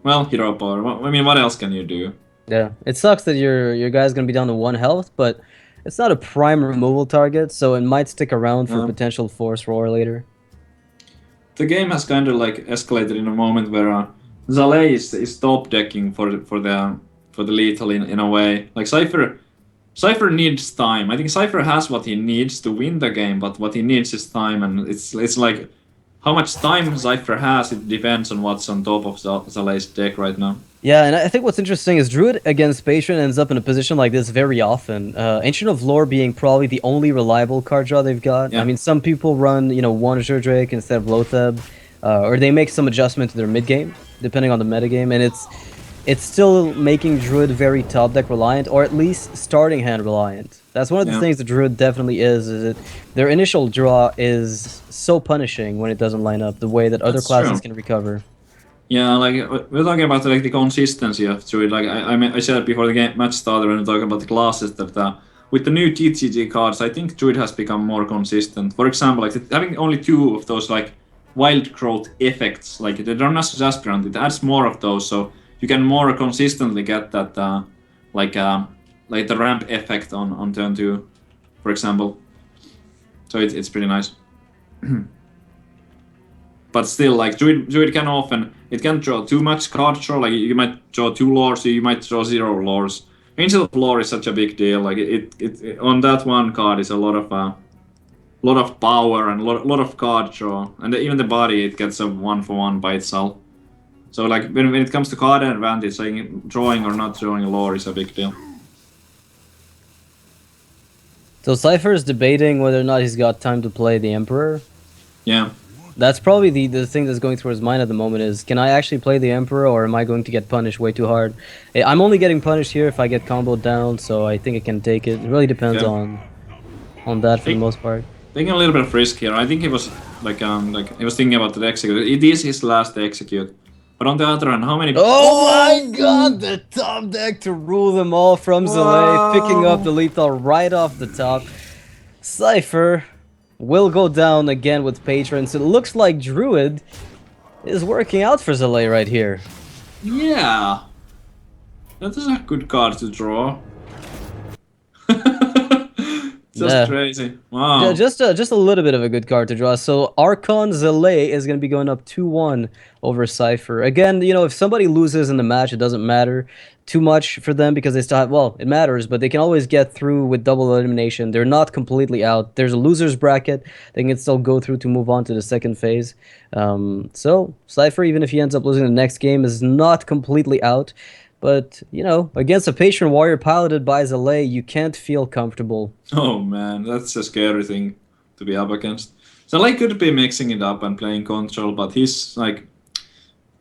well, hero power. I mean, what else can you do? Yeah, it sucks that your guy's gonna be down to 1 health, but it's not a prime removal target, so it might stick around for Yeah. potential force roar later. The game has kind of like escalated in a moment where Zale is top decking for the lethal in a way. Like Cypher needs time. I think Cypher has what he needs to win the game, but what he needs is time, and it's like how much time Cypher has, it depends on what's on top of Zalae's deck right now. Yeah, and I think what's interesting is Druid against Patron ends up in a position like this very often. Ancient of Lore being probably the only reliable card draw they've got. Yeah. I mean, some people run, one Drake instead of Lotheb, or they make some adjustment to their mid game, depending on the metagame, and it's still making Druid very top deck reliant, or at least starting hand reliant. That's one of the things that Druid definitely is that their initial draw is so punishing when it doesn't line up, the way that other classes can recover. Yeah, like we're talking about like the consistency of Druid. Like I said it before the game match started when we were talking about the classes that with the new TCG cards, I think Druid has become more consistent. For example, like having only 2 of those like wild growth effects, like they don't as aspirant, it adds more of those, so you can more consistently get that like the ramp effect on turn 2, for example. So it's pretty nice. But still, like Druid can often draw too much card draw. Like you might draw 2 lores, you might draw 0 lores. Ancient of Lore is such a big deal. Like it on that one card is a lot of power and a lot of card draw, and even the body it gets a 1-for-1 by itself. So like when it comes to card advantage, like drawing or not drawing a lore is a big deal. So Cypher is debating whether or not he's got time to play the Emperor. Yeah. That's probably the thing that's going through his mind at the moment is, can I actually play the Emperor, or am I going to get punished way too hard? I'm only getting punished here if I get comboed down, so I think I can take it. It really depends on that for the most part. Taking a little bit of risk here. I think he was like he was thinking about the execute. It is his last execute. But on the other hand, how many... Oh my god, the top deck to rule them all from Zalae, picking up the lethal right off the top. Cypher will go down again with patrons. It looks like Druid is working out for Zalae right here. Yeah. That is a good card to draw. Just crazy. Wow. Yeah, just a little bit of a good card to draw. So Archon Zalae is going to be going up 2-1 over Cypher. Again, if somebody loses in the match, it doesn't matter too much for them because they still have, well, it matters, but they can always get through with double elimination. They're not completely out. There's a loser's bracket. They can still go through to move on to the second phase. So Cypher, even if he ends up losing the next game, is not completely out. But, against a Patron Warrior piloted by Zalae, you can't feel comfortable. Oh man, that's a scary thing to be up against. Zalae could be mixing it up and playing control, but he's like,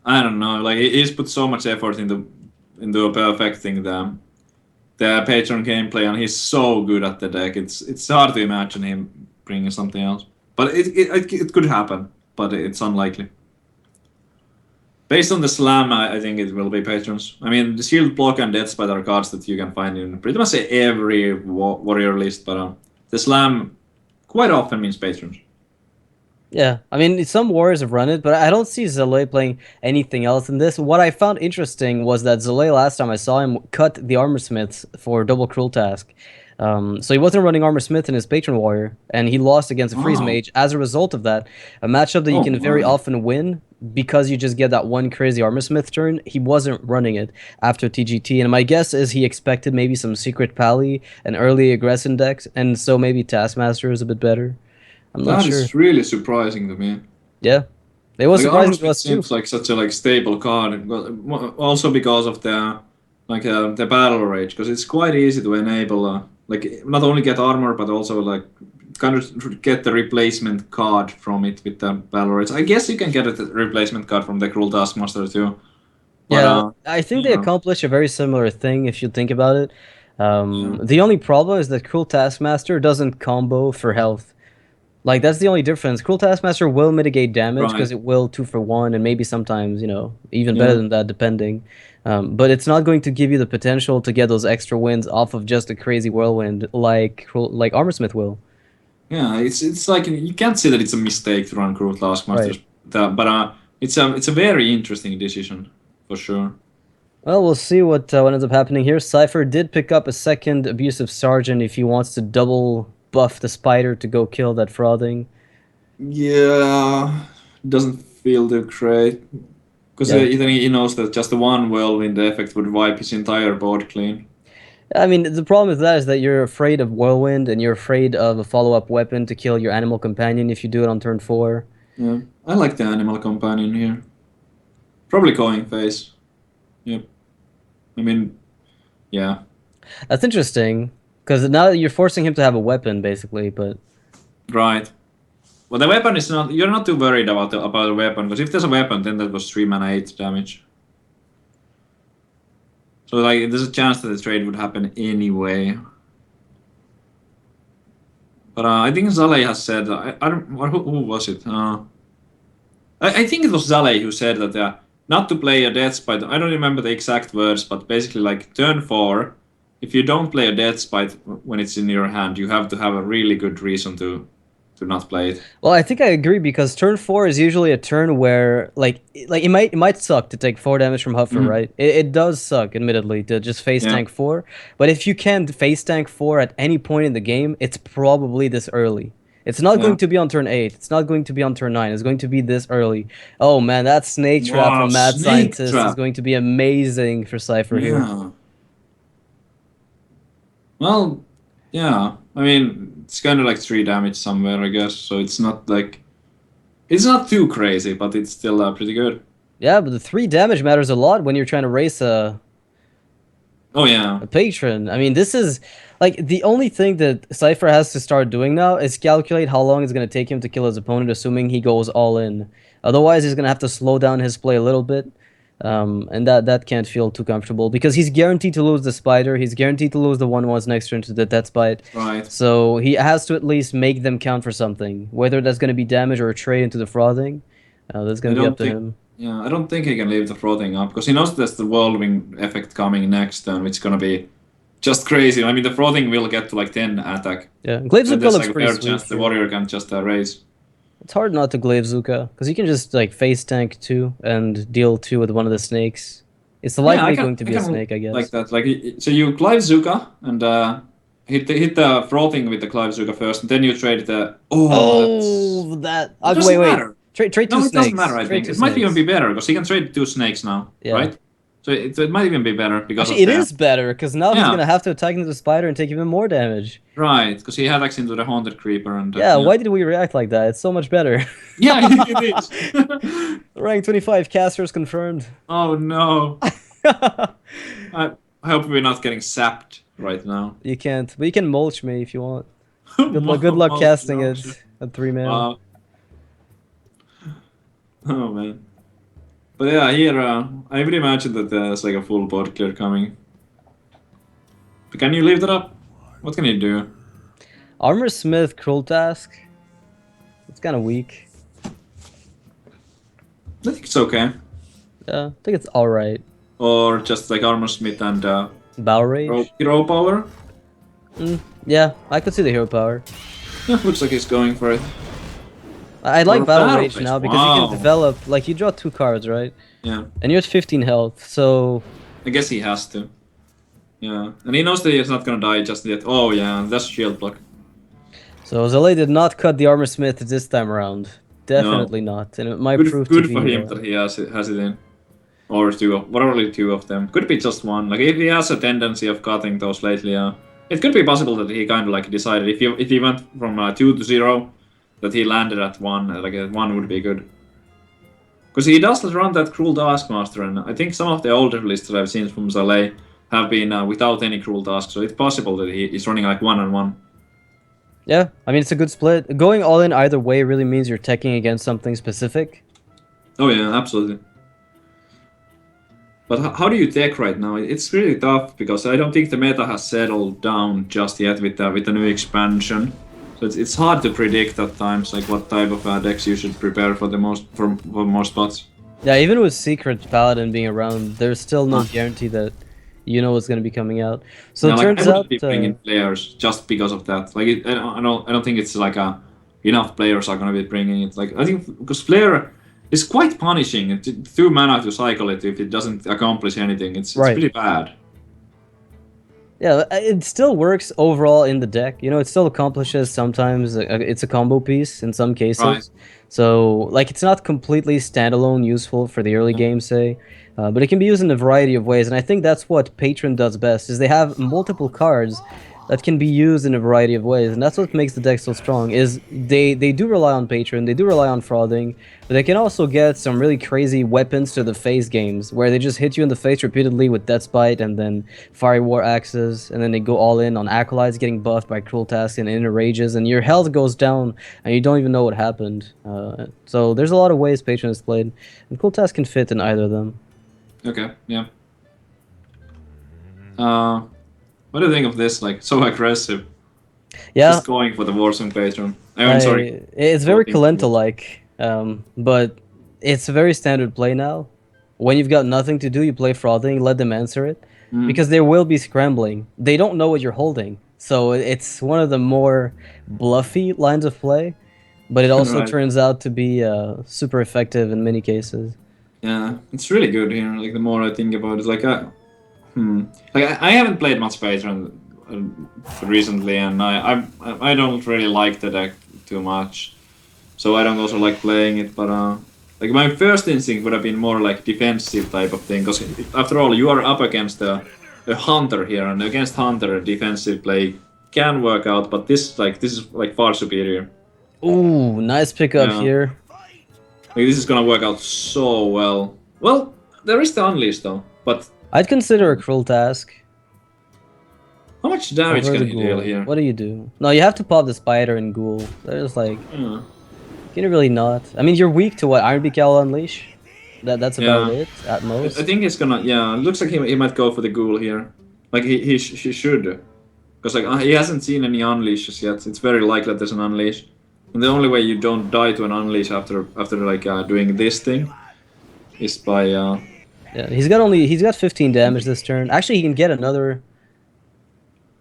I don't know, like he's put so much effort into perfecting the Patron gameplay, and he's so good at the deck. It's hard to imagine him bringing something else. But it could happen, but it's unlikely. Based on the slam, I think it will be patrons. I mean, the shield block and death spite are cards that you can find in pretty much every warrior list, but the slam quite often means patrons. Yeah, I mean, some warriors have run it, but I don't see Zalae playing anything else in this. What I found interesting was that Zalae, last time I saw him, cut the Armor Smiths for double Cruel Task. So he wasn't running Armor Smith in his Patron Warrior, and he lost against a Freeze Mage as a result of that. A matchup that you can very often win because you just get that one crazy Armor Smith turn. He wasn't running it after TGT, and my guess is he expected maybe some Secret Pally and early aggression decks, and so maybe Taskmaster is a bit better. I'm not sure. That is really surprising to me. Yeah, it was surprising to us too. Seems like such a stable card, also because of the the battle rage, because it's quite easy to enable not only get armor but also kind of get the replacement card from it with the battle rage. I guess you can get a replacement card from the Cruel Taskmaster too. But, yeah, I think they accomplish a very similar thing if you think about it. The only problem is that Cruel Taskmaster doesn't combo for health. Like, that's the only difference. Cruel Taskmaster will mitigate damage because it will 2-for-1, and maybe sometimes, even better than that, depending. But it's not going to give you the potential to get those extra wins off of just a crazy whirlwind like Armorsmith will. Yeah, it's like you can't say that it's a mistake to run Cruel Taskmaster, but it's a very interesting decision for sure. Well, we'll see what ends up happening here. Cypher did pick up a second Abusive Sergeant if he wants to double buff the spider to go kill that frauding. Yeah, doesn't feel too great. Because then he knows that just the one whirlwind effect would wipe his entire board clean. I mean, the problem with that is that you're afraid of whirlwind and you're afraid of a follow-up weapon to kill your animal companion if you do it on turn 4. Yeah, I like the animal companion here. Probably going phase. Yep. I mean, yeah. That's interesting, because now you're forcing him to have a weapon, basically, but... Right. Well, the weapon is not. You're not too worried about the weapon, because if there's a weapon, then that was 3 mana 8 damage. So like, there's a chance that the trade would happen anyway. But I think Zale has said. I don't. Who was it? I think it was Zale who said that not to play a Death Spite. I don't remember the exact words, but basically like turn 4. If you don't play a Death Spite when it's in your hand, you have to have a really good reason to not play it. Well, I think I agree, because turn 4 is usually a turn where, like it might suck to take 4 damage from Huffer, right? It does suck, admittedly, to just face tank 4. But if you can face tank 4 at any point in the game, it's probably this early. It's not going to be on turn 8. It's not going to be on turn 9. It's going to be this early. Oh man, that snake trap Wow, from Mad snake Scientist trap. is going to be amazing for Cypher here. Yeah. Well, yeah. I mean, it's kind of like 3 damage somewhere, I guess. So it's not like it's not too crazy, but it's still pretty good. Yeah, but the 3 damage matters a lot when you're trying to race Oh yeah. a patron. I mean, this is like the only thing that Cypher has to start doing now is calculate how long it's going to take him to kill his opponent, assuming he goes all in. Otherwise, he's going to have to slow down his play a little bit. And that can't feel too comfortable, because he's guaranteed to lose the spider. He's guaranteed to lose the 1/1s next turn to the Death Spite. Right. So he has to at least make them count for something. Whether that's going to be damage or a trade into the frothing, that's going to be up to him. Yeah, I don't think he can leave the frothing up because he knows there's the whirlwind effect coming next turn, which is gonna be just crazy. I mean, the frothing will get to like 10 attack. Yeah, Glaive So Zuka there's looks like a pretty fair sweet. chance the warrior can just raise. It's hard not to Glaive Zuka, because you can just like face tank 2 and deal 2 with one of the snakes. It's likely going to be a snake, I guess. Like that. Like so, you Clive Zuka and hit the frothing with the Clive Zuka first, and then you trade the. Oh, that. It doesn't wait. matter. Trade 2 No, snakes. it doesn't matter. I Trade think 2 it might even snakes. be better because he can trade 2 snakes now, Yeah. right? So it might even be better because Actually, of it is better, because now he's Yeah. going to have to attack into the spider and take even more damage. right because he attacks into the haunted creeper and. Yeah, why did we react like that? It's so much better. Yeah, it is. Rank 25 casters confirmed. Oh no. I hope we're not getting sapped right now. You can't, but you can mulch me if you want. Good luck casting it at 3 mana. Oh man. But yeah, here I would imagine that there's like a full board clear coming. But can you leave that up? What can you do? Armor Smith Cruel Task. It's kind of weak. I think it's okay. Yeah, I think it's alright. Or just like Armor Smith and Bow Rage? Hero Power. Yeah, I could see the hero power. Yeah, looks like he's going for it. I like Or Battle Rage now because you wow. can develop, like, you draw 2 cards, right? Yeah. And you're at 15 health, so... I guess he has to. Yeah. And he knows that he's not gonna die just yet. Oh yeah, that's shield block. So Zale did not cut the Armor Smith this time around. Definitely not. And it might prove Good to be... for him that he has it in. Or 2 of, probably 2 of them. Could be just 1. Like if he has a tendency of cutting those lately, it could be possible that he kind of like decided if he went from 2 to 0, that he landed at 1. Like 1 would be good. Because he does run that Cruel Taskmaster, and I think some of the older lists that I've seen from Zale have been without any Cruel Task, so it's possible that he's running like 1-on-1. Yeah, I mean, it's a good split. Going all in either way really means you're teching against something specific. Oh yeah, absolutely. But how do you tech right now? It's really tough because I don't think the meta has settled down just yet with the new expansion. So it's hard to predict at times like what type of decks you should prepare for for more spots. Yeah, even with Secret Paladin being around, there's still no guarantee that you know what's going to be coming out. So Yeah, it like, turns I wouldn't out... be bringing players just because of that. Like I don't think it's like enough players are going to be bringing it. Like I think because Flare is quite punishing. 2 mana to cycle it if it doesn't accomplish anything. It's pretty bad. Yeah, it still works overall in the deck. You know, it still accomplishes sometimes. It's a combo piece in some cases. Right. So, like, it's not completely standalone useful for the early game, say. But it can be used in a variety of ways. And I think that's what Patron does best, is they have multiple cards that can be used in a variety of ways, and that's what makes the deck so strong. Is they do rely on Patron, they do rely on frauding, but they can also get some really crazy weapons to the face games where they just hit you in the face repeatedly with Death Spite and then Fiery War Axes, and then they go all in on Acolytes getting buffed by Cruel Task and Inner Rages, and your health goes down and you don't even know what happened. So there's a lot of ways Patron is played, and Cruel Task can fit in either of them. Okay, yeah. What do you think of this? Like, so aggressive. Yeah, Just going for the Warsong Patron. I'm sorry. It's very Voting for- Kalenta-like, but it's a very standard play now. When you've got nothing to do, you play frauding, let them answer it, because they will be scrambling. They don't know what you're holding, so it's one of the more bluffy lines of play, but it also Right. turns out to be super effective in many cases. Yeah, it's really good here. Like the more I think about it, like I haven't played much Patron recently, and I don't really like the deck too much, so I don't also like playing it. But like my first instinct would have been more like defensive type of thing, because after all, you are up against a hunter here, and against hunter, defensive play can work out. But this is like far superior. Ooh, nice pickup Yeah. here. Like this is gonna work out so well. Well, there is the Unleash though, but I'd consider a Cruel Task. how much damage over can the he deal Ghoul. here? What do you do? No, you have to pop the Spider and Ghoul. There's like... Yeah. Can you really not? I mean, you're weak to what? Iron Beak Owl Unleash? That's about Yeah. it, at most. I think he's gonna. Yeah, it looks like he might go for the Ghoul here. Like he should, because like he hasn't seen any unleashes yet. It's very likely that there's an unleash, and the only way you don't die to an unleash after like doing this thing is by. Yeah, he's got 15 damage this turn. Actually, he can get another...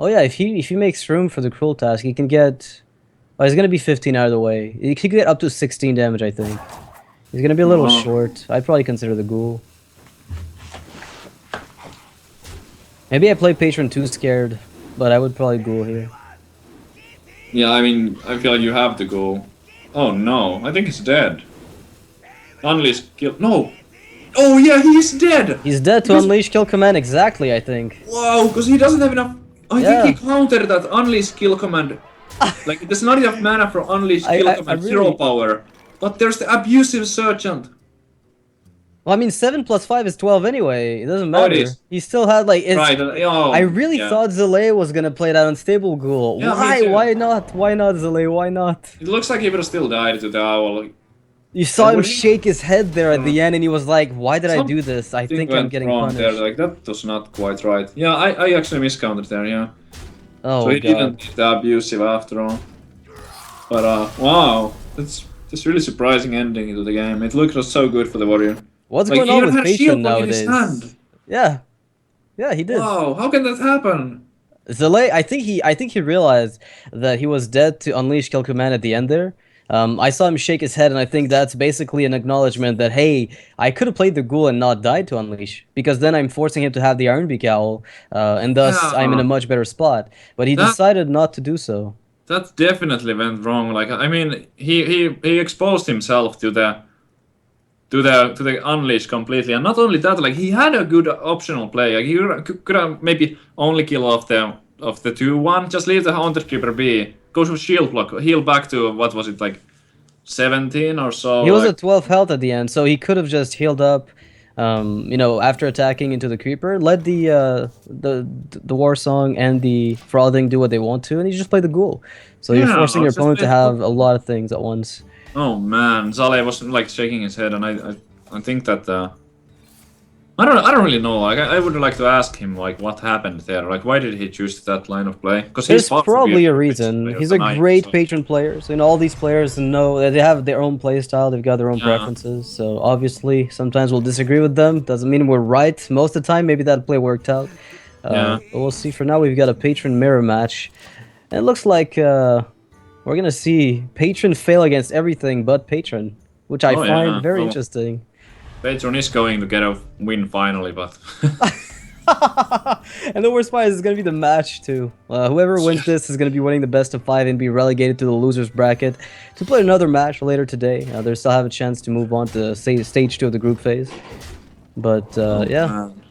Oh yeah, if he makes room for the Cruel Task, he can get... Oh, he's gonna be 15 out of the way. He could get up to 16 damage, I think. He's gonna be a little Oh. short. I'd probably consider the Ghoul. Maybe I play Patron too scared, but I would probably Ghoul here. Yeah, I mean, I feel like you have to go. Oh no, I think he's dead. Unleash kill. No! Oh yeah, he's dead! He's dead to Because- Unleash Kill Command, exactly, I think. Wow, because he doesn't have enough. I Yeah. think he countered that Unleash kill command. Like, there's not enough mana for Unleash kill I command, really- 0 power. But there's the abusive Sergeant. Well, I mean, 7 plus 5 is 12 anyway. It doesn't Oh, it matter. is. He still had, like... It's, Right, oh, I really yeah. thought Zalea was gonna play that unstable Ghoul. Yeah, me Why? too. Why not? Why not, Zalea? Why not? It looks like he would have still died to the owl. You saw And him when he- shake his head there at the end, and he was like, "Why did I do this? I think I'm went getting wrong punished." there. Like, that was not quite right. Yeah, I actually miscounted there, yeah. Oh So he god. didn't need the abusive after all. But, wow. That's really surprising ending to the game. It looked so good for the Warrior. What's Like, going he on even with had shield Patron block in his nowadays? hand. Yeah, yeah, he did. Wow, how can that happen? Zalea, I think he realized that he was dead to Unleash Kill Command at the end there. I saw him shake his head, and I think that's basically an acknowledgement that, hey, I could have played the Ghoul and not died to Unleash, because then I'm forcing him to have the Iron Beak Owl, and thus Yeah. I'm in a much better spot. But he That- decided not to do so. That definitely went wrong. Like, I mean, he exposed himself to the Unleash completely, and not only that, like he had a good optional play. Like, he could have maybe only kill off the 2-1, just leave the Haunted Creeper be, go for shield block, heal back to what was it, like 17 or so. He was like, at 12 health at the end, so he could have just healed up, you know, after attacking into the creeper. Let the war song and the frauding do what they want to, and you just play the Ghoul. So you're Yeah, forcing your it's just opponent to been- have a lot of things at once. Oh man, Zale was like shaking his head, and I think that I don't really know. Like, I would like to ask him like what happened there. Like, why did he choose that line of play? Because There's probably a reason. He's a great patron player, so you know, all these players know that they have their own play style, they've got their own Yeah. preferences, so obviously sometimes we'll disagree with them. Doesn't mean we're right. Most of the time, maybe that play worked out. Yeah. But we'll see. For now, we've got a patron mirror match, and it looks like we're gonna see patron fail against everything but patron, which I Oh, find yeah. very Oh. interesting. Patron is going to get a win finally, but And the worst part is it's gonna be the match too. Whoever wins this is gonna be winning the best of 5 and be relegated to the losers bracket to play another match later today. They still have a chance to move on to stage 2 of the group phase. But yeah, man.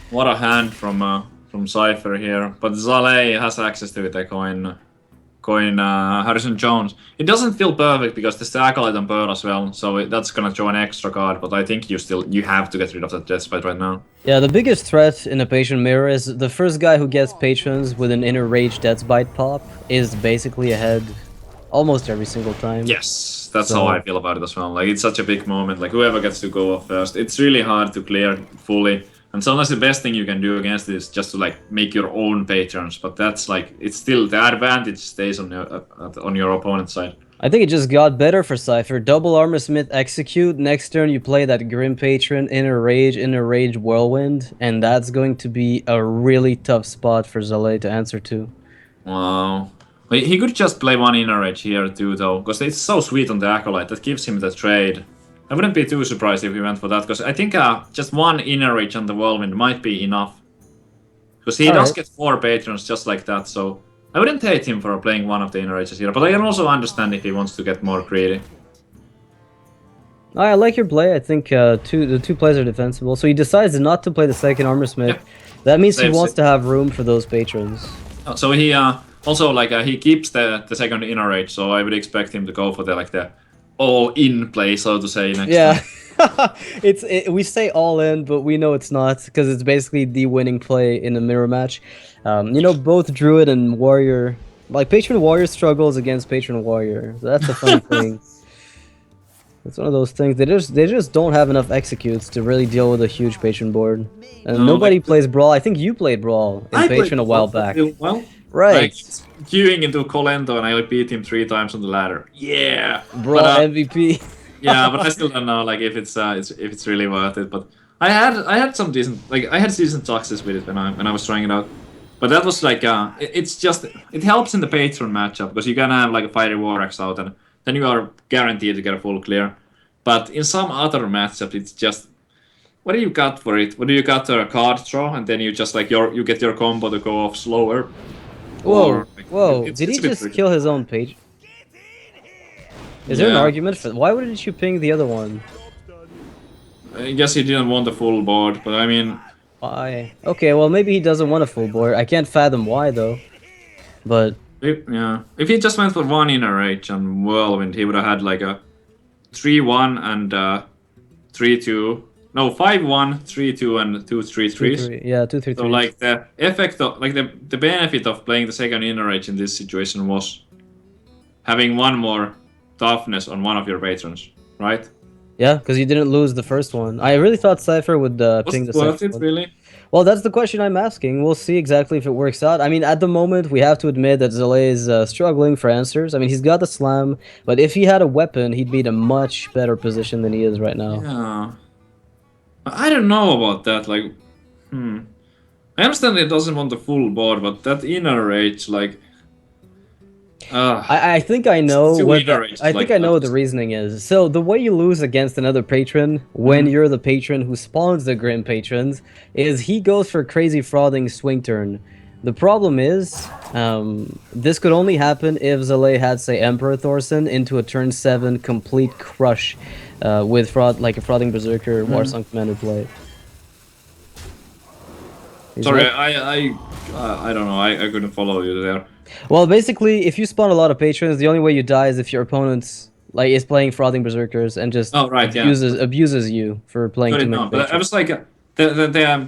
What a hand from from Cypher here, but Zale has access to the coin Harrison Jones. It doesn't feel perfect because there's the Acolyte on Pearl as well, so that's gonna draw an extra card, but I think you have to get rid of that Deathbite right now. Yeah, the biggest threat in a Patron Mirror is the first guy who gets Patrons with an Inner Rage Deathbite pop is basically ahead almost every single time. Yes, that's how I feel about it as well. Like, it's such a big moment, like whoever gets to go off first, it's really hard to clear fully. And sometimes the best thing you can do against it is just to like make your own patrons, but that's like it's still the advantage stays on your opponent's side. I think it just got better for Cypher. Double Armor Smith execute. Next turn you play that Grim Patron, Inner Rage Whirlwind, and that's going to be a really tough spot for Zale to answer to. Wow. He could just play one Inner Rage here too, though, because it's so sweet on the Acolyte that gives him the trade. I wouldn't be too surprised if he went for that, because I think just one Inner Rage on the Whirlwind might be enough. Because he does get 4 patrons just like that, so I wouldn't hate him for playing one of the Inner Rages here, but I can also understand if he wants to get more greedy. I like your play. I think the two plays are defensible. So he decides not to play the second Armor Smith. Yep. That means he wants to have room for those patrons. So he also he keeps the second Inner Rage, so I would expect him to go for the all-in play, so to say, next time. We say all-in, but we know it's not, because it's basically the winning play in a mirror match. You know, both Druid and Warrior, like Patron Warrior struggles against Patron Warrior. So that's a funny thing. It's one of those things. They just don't have enough executes to really deal with a huge Patron board. And nobody plays Brawl. I think you played Brawl in Patron a while back. Well, right. Queuing into Colento and I beat him 3 times on the ladder. Yeah. Brawl MVP. Yeah, but I still don't know if it's really worth it. But I had some decent I had decent success with it when I was trying it out. But that was it helps in the Patron matchup because you can have a Fiery Warrax out and then you are guaranteed to get a full clear. But in some other matchups, it's just what do you got for it? What do you got to a card draw and then you just you get your combo to go off slower? Whoa, whoa! Did he just kill his own page? Is there an argument for why wouldn't you ping the other one? I guess he didn't want the full board, but I mean... Why? Okay, well maybe he doesn't want a full board. I can't fathom why though. But... If he just went for one Inner Rage and Whirlwind, he would have had a 3-1 and 3-2. No, 5-1, 3-2 and 2-3-3. Yeah, 2-3-3. So the effect of the benefit of playing the second Inner Rage in this situation was having one more toughness on one of your patrons, right? Yeah, because you didn't lose the first one. I really thought Cypher would ping the second one. Really? Well, that's the question I'm asking. We'll see exactly if it works out. I mean, at the moment, we have to admit that Zale is struggling for answers. I mean, he's got the slam, but if he had a weapon, he'd be in a much better position than he is right now. Yeah. I don't know about that, I understand it doesn't want the full board, but that Inner Rage, I think I know what the reasoning is. So the way you lose against another patron when you're the patron who spawns the Grim Patrons is he goes for crazy frauding swing turn. The problem is this could only happen if Zale had, say, Emperor Thorson into a turn 7 complete crush with fraud, like a frauding Berserker Warsong Commander play. Sorry, I don't know. I couldn't follow you there. Well, basically, if you spawn a lot of patrons, the only way you die is if your opponent's is playing frauding berserkers and just abuses you for playing too many patrons. But I was the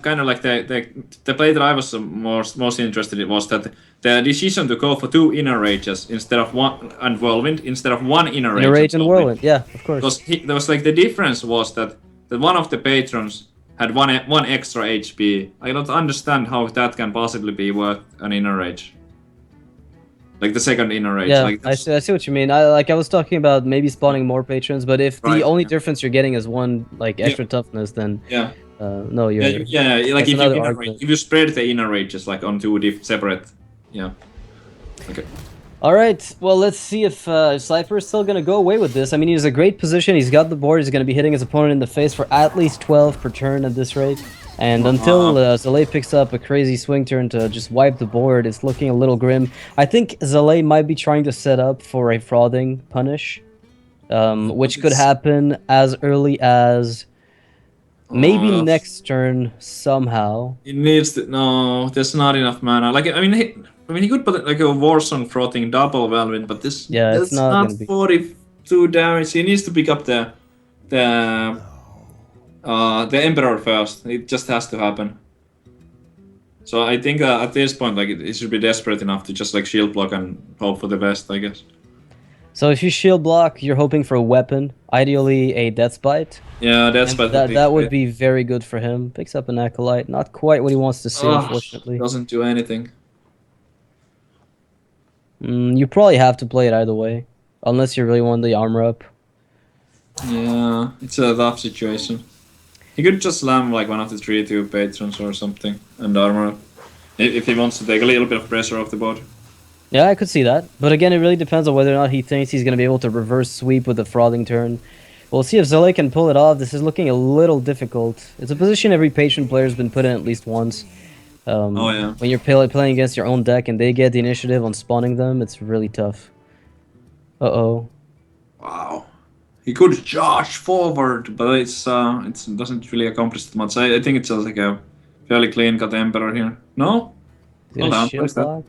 kind of the play that I was most interested in was that the decision to go for 2 Inner Rages instead of one and Whirlwind instead of one Inner Rage. Inner Rage and Whirlwind, yeah, of course. Because there was the difference was that one of the patrons had one extra HP. I don't understand how that can possibly be worth an Inner Rage. Like the second Inner Rage. Yeah, I see what you mean. I was talking about maybe spawning more patrons, but if the only difference you're getting is one extra toughness, then no, you're if you spread the Inner Rages on 2 separate, okay. All right, well, let's see if Cypher is still gonna go away with this. I mean, he's in a great position. He's got the board. He's gonna be hitting his opponent in the face for at least 12 per turn at this rate. And until Zale picks up a crazy swing turn to just wipe the board, it's looking a little grim. I think Zale might be trying to set up for a frauding punish, which could happen as early as Maybe Oh, next turn somehow. he needs to. No, there's not enough mana. Like he could put like a Warsong Frothing double Whirlwind, but Yeah, it's that's not not gonna be. 42 damage. He needs to pick up the the Emperor first. It just has to happen. So I think at this point, like it should be desperate enough to just like shield block and hope for the best, I guess. So if you shield block, you're hoping for a weapon, ideally a Death Bite. Yeah, that's And but that would be very good for him. Picks up an Acolyte. Not quite what he wants to see, unfortunately. doesn't do anything. You probably have to play it either way. Unless you really want the armor up. Yeah, it's a tough situation. He could just slam like one of the 3/2 patrons or something and armor up. If he wants to take a little bit of pressure off the board. Yeah, I could see that. But again, it really depends on whether or not he thinks he's going to be able to reverse sweep with the Frothing turn. We'll see if Zele can pull it off. This is looking a little difficult. It's a position every patron player's been put in at least once. Oh yeah. When you're playing against your own deck and they get the initiative on spawning them, it's really tough. Uh-oh. Wow. He could charge forward, but it doesn't really accomplish that much. I think it's just like a fairly clean cut Emperor here. No? He's Hold gonna on, shield what is that? block.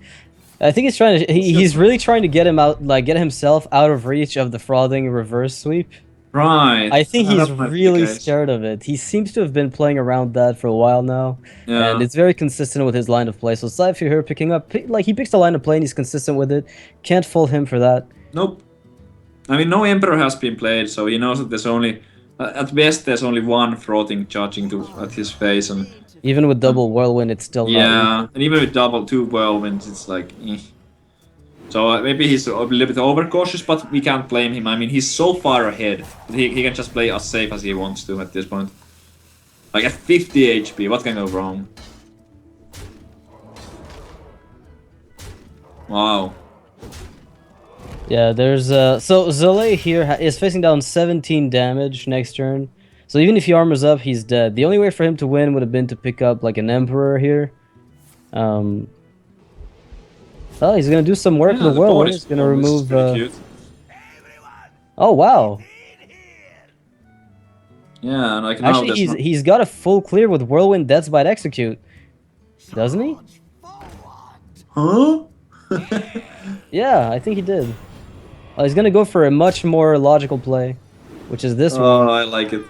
I think he's trying to. He's really trying to get him out, like get himself out of reach of the Frothing reverse sweep. Right. I think he's That might be the really case. scared of it. He seems to have been playing around that for a while now, and Yeah. it's very consistent with his line of play. So Cypher here picking up, like he picks the line of play and he's consistent with it. Can't fault him for that. Nope. I mean, no Emperor has been played, so he knows that there's only, at best, there's only one Frothing charging at his face, and Even with double whirlwind, it's still not. yeah, and even with double 2 Whirlwinds, it's like, So maybe he's a little bit overcautious, but we can't blame him. I mean, he's so far ahead that he can just play as safe as he wants to at this point. Like at 50 HP, what can go wrong? Wow. Yeah, there's so Zele here is facing down 17 damage next turn. So even if he armors up, he's dead. The only way for him to win would have been to pick up like an Emperor here. Oh, he's gonna do some work with the whirlwind. He's gonna remove. Oh wow! Yeah, and I can Actually, he's got a full clear with whirlwind Death's Bite execute, doesn't he? Huh? Yeah, I think he did. He's gonna go for a much more logical play, which is this one. Oh, I like it.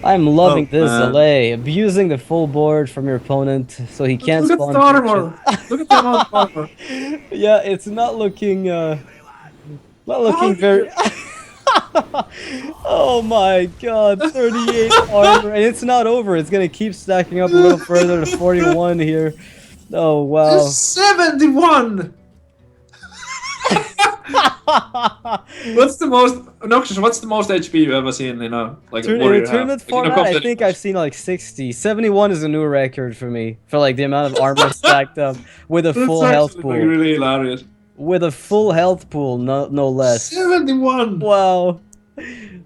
I'm loving this man. Zele, abusing the full board from your opponent so he can't Look spawn. at the armor! Look at the amount of armor! Yeah, it's not looking very. Oh my god, 38 armor, and it's not over. It's gonna keep stacking up a little further to 41 here. Oh wow. 71! What's the most Noxious? What's the most HP you've ever seen in a like a warrior? Tournament format, I think I've seen like 60. 71 is a new record for me for like the amount of armor stacked up with a full health pool. Really hilarious. With a full health pool, no less. 71. Wow,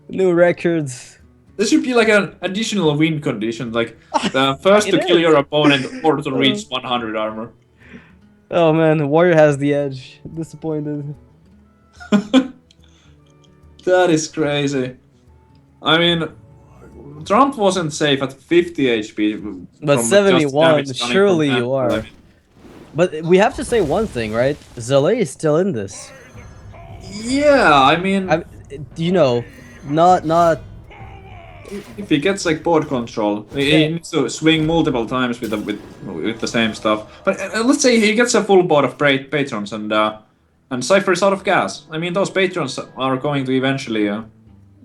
new records. This should be like an additional win condition, like the first to It kill is. your opponent or to reach 100 armor. Oh man, the Warrior has the edge. Disappointed. That is crazy. I mean, Trump wasn't safe at 50 HP. But from just 71, damage coming surely from you that, are. I mean, But we have to say one thing, right? Zele is still in this. yeah, I mean, You know, not. if he gets like board control, he needs to swing multiple times with the same stuff. But let's say he gets a full board of patrons and Cypher is out of gas. I mean, those patrons are going to eventually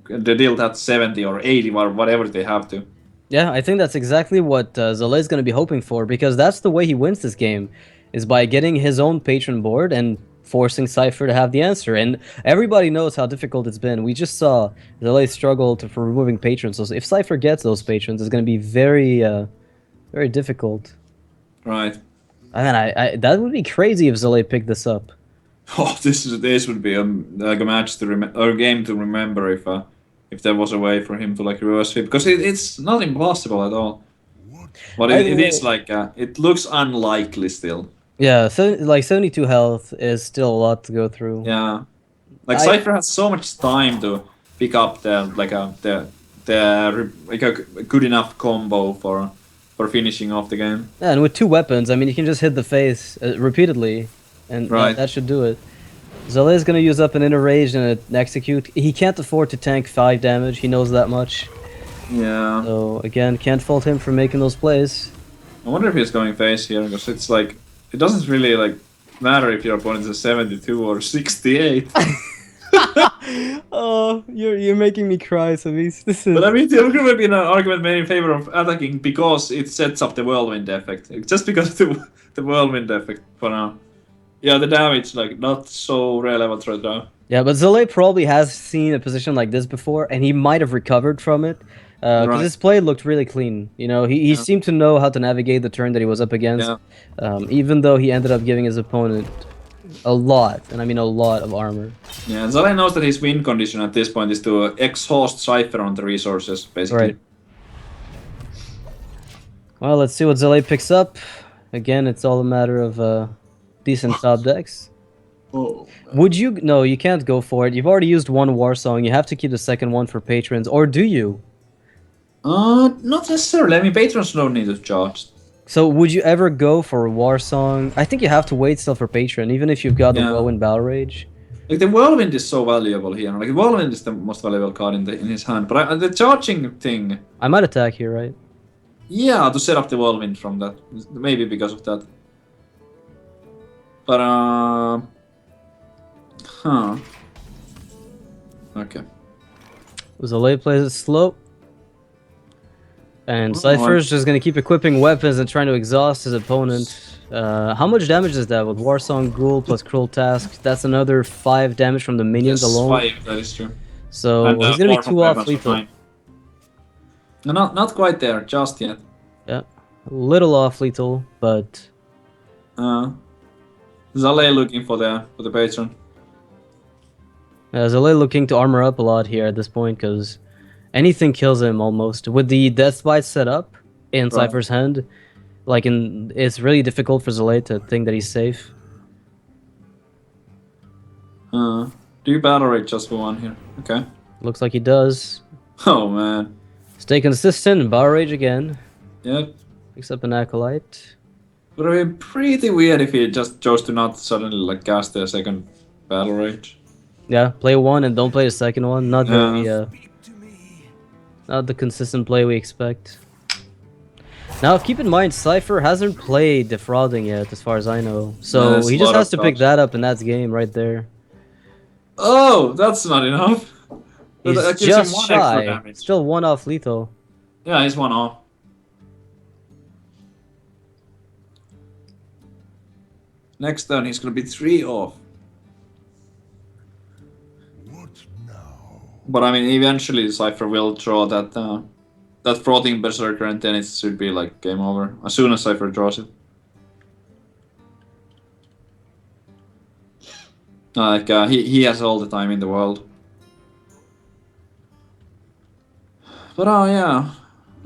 deal that 70 or 80 or whatever they have to. Yeah, I think that's exactly what Zele is going to be hoping for, because that's the way he wins this game, is by getting his own patron board and forcing Cypher to have the answer. And everybody knows how difficult it's been. We just saw Zele struggle for removing patrons. So if Cypher gets those patrons, it's going to be very, very difficult. Right. I mean, that would be crazy if Zele picked this up. Oh, this would be like a match to or a game to remember if there was a way for him to like reverse sweep, because it's not impossible at all. But it is like it looks unlikely still. Yeah, so like 72 health is still a lot to go through. Yeah, like Cypher has so much time to pick up the like a good enough combo for finishing off the game. Yeah, and with 2 weapons, I mean, you can just hit the face repeatedly, and Right. that should do it. Zale is going to use up an inner rage and an execute. He can't afford to tank 5 damage, he knows that much. Yeah. So, again, can't fault him for making those plays. I wonder if he's going face here, because it's like, it doesn't really like matter if your opponent is 72 or 68. Oh, you're making me cry, Savis. This is... But I mean, there could have been an argument made in favor of attacking because it sets up the whirlwind effect. Just because of the whirlwind effect for now. Yeah, the damage, like, not so relevant right now. Yeah, but Zale probably has seen a position like this before, and he might have recovered from it. Because Right. his play looked really clean. You know, he Yeah. seemed to know how to navigate the turn that he was up against. Yeah. Even though he ended up giving his opponent a lot, and I mean a lot of armor. Yeah, Zale knows that his win condition at this point is to exhaust Cypher on the resources, basically. Right. Well, let's see what Zale picks up. Again, it's all a matter of decent top decks. Oh. Would you... No, you can't go for it. You've already used 1 War Song. You have to keep the second one for patrons. Or do you? Not necessarily. I mean, patrons don't need to charge. So would you ever go for a War Song? I think you have to wait still for patron, even if you've got the Whirlwind Battle Rage. Like, the Whirlwind is so valuable here. Like, Whirlwind is the most valuable card in his hand. But the charging thing... I might attack here, right? Yeah, to set up the Whirlwind from that. Maybe because of that. But, huh. Okay. Zale plays it slow. And Oh, Cypher's just gonna keep equipping weapons and trying to exhaust his opponent. How much damage is that with Warsong, Ghoul plus Cruel Task? That's another 5 damage from the minions alone. 5, that is true. So And, he's gonna be 4 from 2 off weapons for lethal. 9. No, not quite there, just yet. Yeah, a little off lethal, but Zale looking for the patron. Zale looking to armor up a lot here at this point because anything kills him almost. With the Death Bite set up in Cypher's hand, like it's really difficult for Zale to think that he's safe. Do you battle rate just for 1 here? Okay. Looks like he does. Oh man. Stay consistent and Battle Rage again. Yep. Picks up an Acolyte. Would have been pretty weird if he just chose to not suddenly like cast the second battle rage. Yeah, play 1 and don't play the second one. Not very, not the consistent play we expect. Now, keep in mind, Cypher hasn't played Defrauding yet, as far as I know. So he just has to pick that up, and that's game right there. Oh, that's not enough. He's That gives him just 1 extra shy. damage. Still 1 off lethal. Yeah, he's 1 off. Next turn, he's gonna be 3 off. What now? But I mean, eventually Cypher will draw that frothing berserker, and then it should be like game over as soon as Cypher draws it. Like he has all the time in the world. But yeah.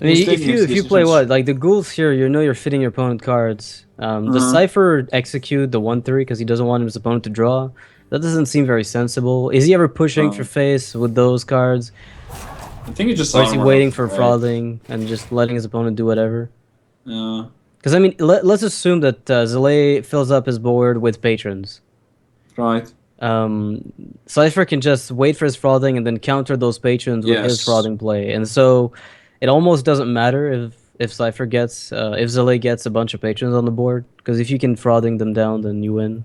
I mean, if you play what, like the ghouls here, you know you're fitting your opponent cards. Does Cypher execute the 1/3 because he doesn't want his opponent to draw? That doesn't seem very sensible. Is he ever pushing for face with those cards? I think he just. Or is he waiting for frothing and just letting his opponent do whatever? Yeah. Because I mean, let's assume that Zale fills up his board with patrons. Right. Cypher can just wait for his frothing and then counter those patrons with his frothing play, and so it almost doesn't matter if Cypher gets if Zale gets a bunch of patrons on the board, because if you can frothing them down, then you win.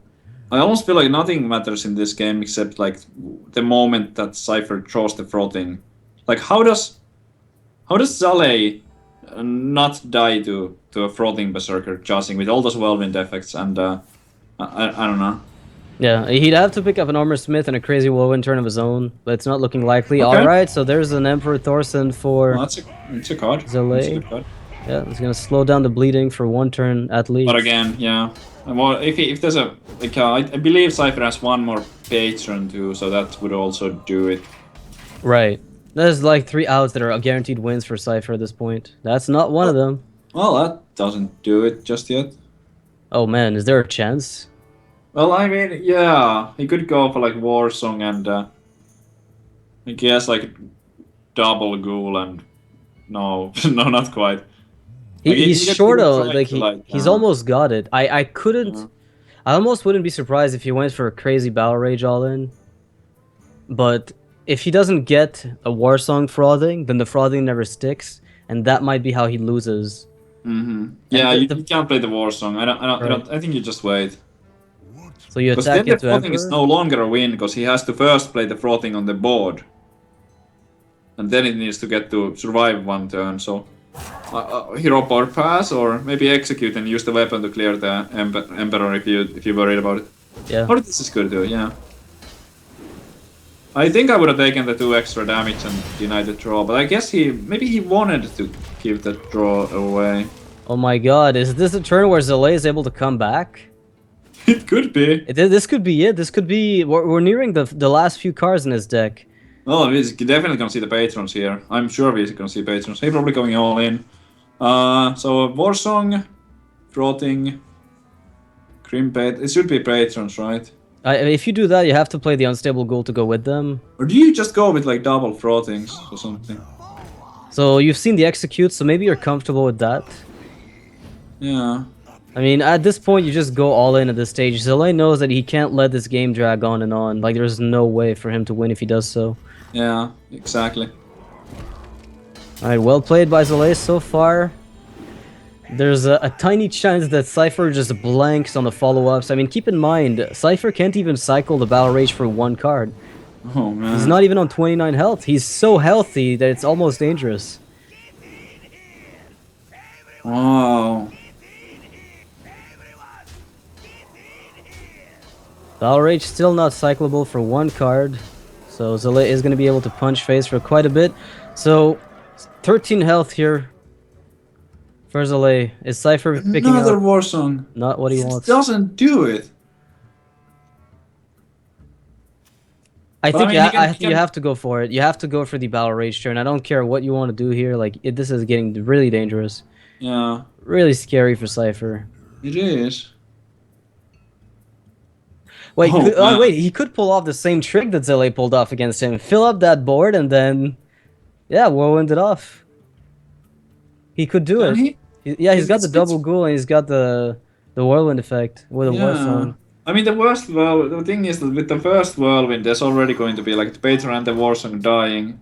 I almost feel like nothing matters in this game except like the moment that Cypher draws the frothing. Like how does Zale not die to a frothing berserker charging with all those whirlwind effects, and I don't know. Yeah, he'd have to pick up an Armor Smith and a crazy whirlwind turn of his own, but it's not looking likely. Okay. Alright, so there's an Emperor Thorson for Well, it's a card. Zale. It's a good card. Yeah, it's gonna slow down the bleeding for 1 turn at least. But again, yeah. Well, if there's a like, I believe Cypher has 1 more patron too, so that would also do it. Right. There's like 3 outs that are guaranteed wins for Cypher at this point. That's not one of them. Well, that doesn't do it just yet. Oh man, is there a chance? Well, I mean, yeah, he could go for like War Song and I guess like double ghoul and no, no, not quite. He's gets short to of try like to, he's almost got it. I couldn't. Yeah. I almost wouldn't be surprised if he went for a crazy battle rage all in. But if he doesn't get a war song frothing, then the frothing never sticks, and that might be how he loses. Yeah, the- you, the- you can't play the war song. I think you just wait. So you Because then attack the into frothing is Emperor. no longer a win, because he has to first play the frothing on the board. And then it needs to get to survive one turn, so... hero power pass, or maybe execute and use the weapon to clear the Emperor if you're worried about it. Yeah. Or this is good too, yeah. I think I would have taken the 2 extra damage and denied the draw, but I guess maybe he wanted to give that draw away. Oh my god, is this a turn where Zalay is able to come back? It could be. This could be it. This could be... We're nearing the last few cards in his deck. Oh, he's definitely gonna see the patrons here. I'm sure he's gonna see patrons. He's probably going all in. So Warsong, Frothing, Crimpet. It should be patrons, right? If you do that, you have to play the Unstable Ghoul to go with them. Or do you just go with like double Frothings or something? So you've seen the Execute, so maybe you're comfortable with that. Yeah. I mean, at this point, you just go all in at this stage. Zalay knows that he can't let this game drag on and on. Like, there's no way for him to win if he does so. Yeah, exactly. Alright, well played by Zalay so far. There's a tiny chance that Cypher just blanks on the follow-ups. I mean, keep in mind, Cypher can't even cycle the Battle Rage for 1 card. Oh man. He's not even on 29 health. He's so healthy that it's almost dangerous. Wow. Battle Rage still not cyclable for 1 card. So Zalay is going to be able to punch face for quite a bit. So 13 health here for Zalay. Is Cypher picking Another up? Warsong. Not what he It wants. doesn't do it. I But think I mean, he can- you have to go for it. You have to go for the Battle Rage turn. I don't care what you want to do here. Like this is getting really dangerous. Yeah, Really scary for Cypher. it is. Wait, Oh, man. wait, he could pull off the same trick that Zalay pulled off against him. Fill up that board and then, yeah, whirlwind it off. He could do Can it. he? Yeah, he's got the It's- double ghoul and he's got the whirlwind effect with a war Yeah. song. I mean, the thing is that with the first whirlwind, there's already going to be like the patron and the Warsong dying.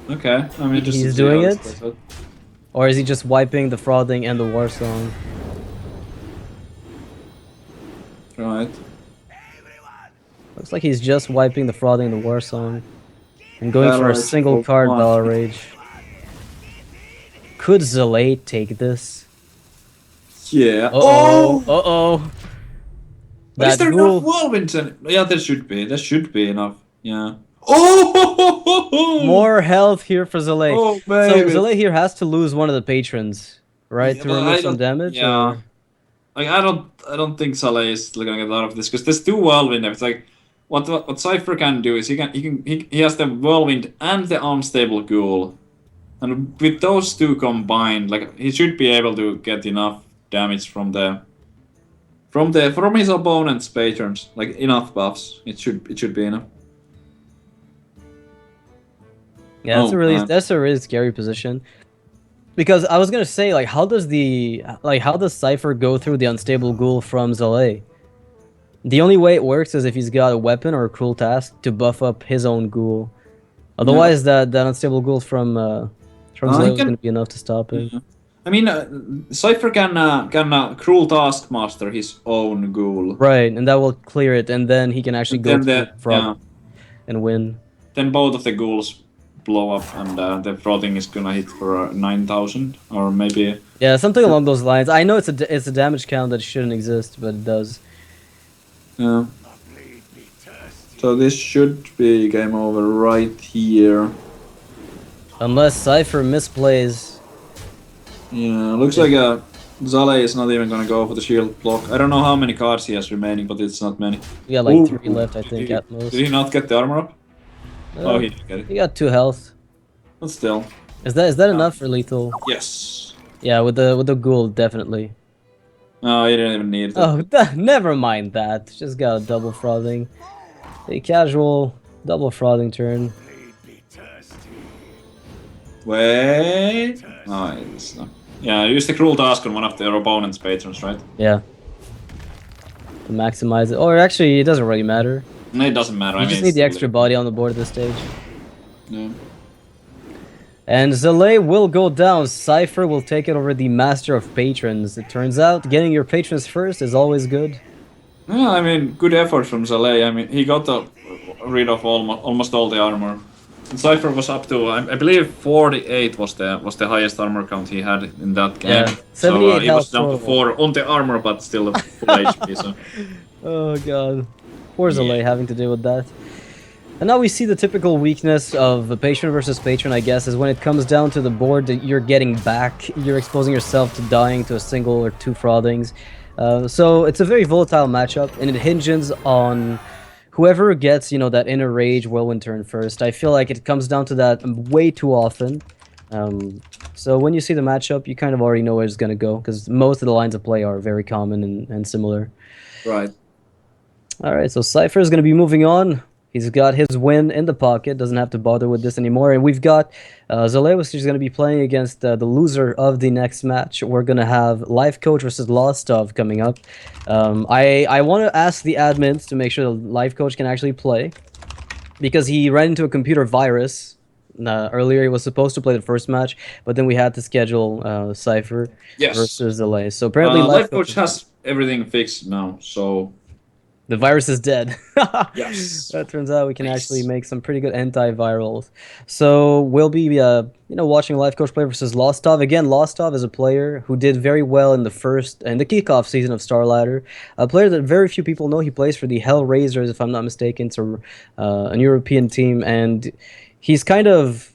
Okay, I mean, just He's to see doing how it? this plays out. Or is he just wiping the frothing and the war song? Right. Looks like he's just wiping the frothing and the war song. And going Battle for a Rage single for card 1. Battle Rage. Could Zalay take this? Yeah. Uh-oh. Uh-oh. But is That there ghoul... enough whirlwinds? Yeah, there should be. There should be enough. Yeah. Oh! More health here for Zalay. Oh, So baby. Zalay here has to lose one of the patrons, right, Yeah, to but remove I some don't- damage? Yeah. Or... Like, I don't think Saleh is gonna get out of this because there's 2 whirlwind. It's like what Cypher can do is he has the whirlwind and the unstable ghoul, and with those 2 combined, like he should be able to get enough damage from his opponent's patrons, like enough buffs. It should be enough. Yeah, Oh, man. that's a really scary position. Because I was gonna say, like, how does Cypher go through the unstable ghoul from Zalay? The only way it works is if he's got a weapon or a cruel task to buff up his own ghoul. Otherwise, that unstable ghoul from Zalay he was can- gonna be enough to stop it. Yeah. I mean, Cypher can cruel taskmaster his own ghoul. Right, and that will clear it, and then he can actually go Then through the- the frog yeah. and win. Then both of the ghouls blow up, and the frothing is gonna hit for 9,000, or maybe. Yeah, something along those lines. I know it's a damage count that shouldn't exist, but it does. Yeah. So this should be game over right here. Unless Cypher misplays. Yeah, looks like Zale is not even gonna go for the shield block. I don't know how many cards he has remaining, but it's not many. We got like Ooh. 3 left, I think, at most. Did he not get the armor up? Uh, Oh, he didn't get it. he got 2 health. But still. Is that enough for lethal? Yes. Yeah, with the ghoul, definitely. No, he didn't even need it. Oh, never mind that. Just got a double frothing. A casual double frothing turn. Wait. No, it's not. Yeah, use the cruel task on one of your opponent's patrons, right? Yeah. To maximize it. Or actually, it doesn't really matter. No, it doesn't matter. You I mean, just need it's the extra still- body on the board at this stage. Yeah. And Zalay will go down. Cypher will take it over the Master of Patrons. It turns out getting your patrons first is always good. Yeah, I mean, good effort from Zalay. I mean, he got rid of almost all the armor. And Cypher was up to, I believe, 48 was the highest armor count he had in that game. Yeah, 78 he was health down to total. 4 on the armor, but still full HP. So Oh god. Poor Zalay having to deal with that. And now we see the typical weakness of a patron versus patron, I guess, is when it comes down to the board that you're getting back, you're exposing yourself to dying to a single or two frothings. So it's a very volatile matchup, and it hinges on whoever gets, that inner rage whirlwind turn first. I feel like it comes down to that way too often. So when you see the matchup, you kind of already know where it's going to go, because most of the lines of play are very common and similar. right. Alright, so Cypher is going to be moving on. He's got his win in the pocket, doesn't have to bother with this anymore. And we've got Zalay, which is going to be playing against the loser of the next match. We're going to have Lifecoach versus Lostov coming up. I want to ask the admins to make sure the Lifecoach can actually play, because he ran into a computer virus. Earlier, he was supposed to play the first match, but then we had to schedule Cypher Yes. versus Zalay. So apparently Lifecoach has everything fixed now, so the virus is dead. yes. That turns out we can actually make some pretty good antivirals. So we'll be, watching Lifecoach play versus Lostov. Again, Lostov is a player who did very well in the kickoff season of StarLadder. A player that very few people know. He plays for the Hellraisers, if I'm not mistaken. It's an European team, and he's kind of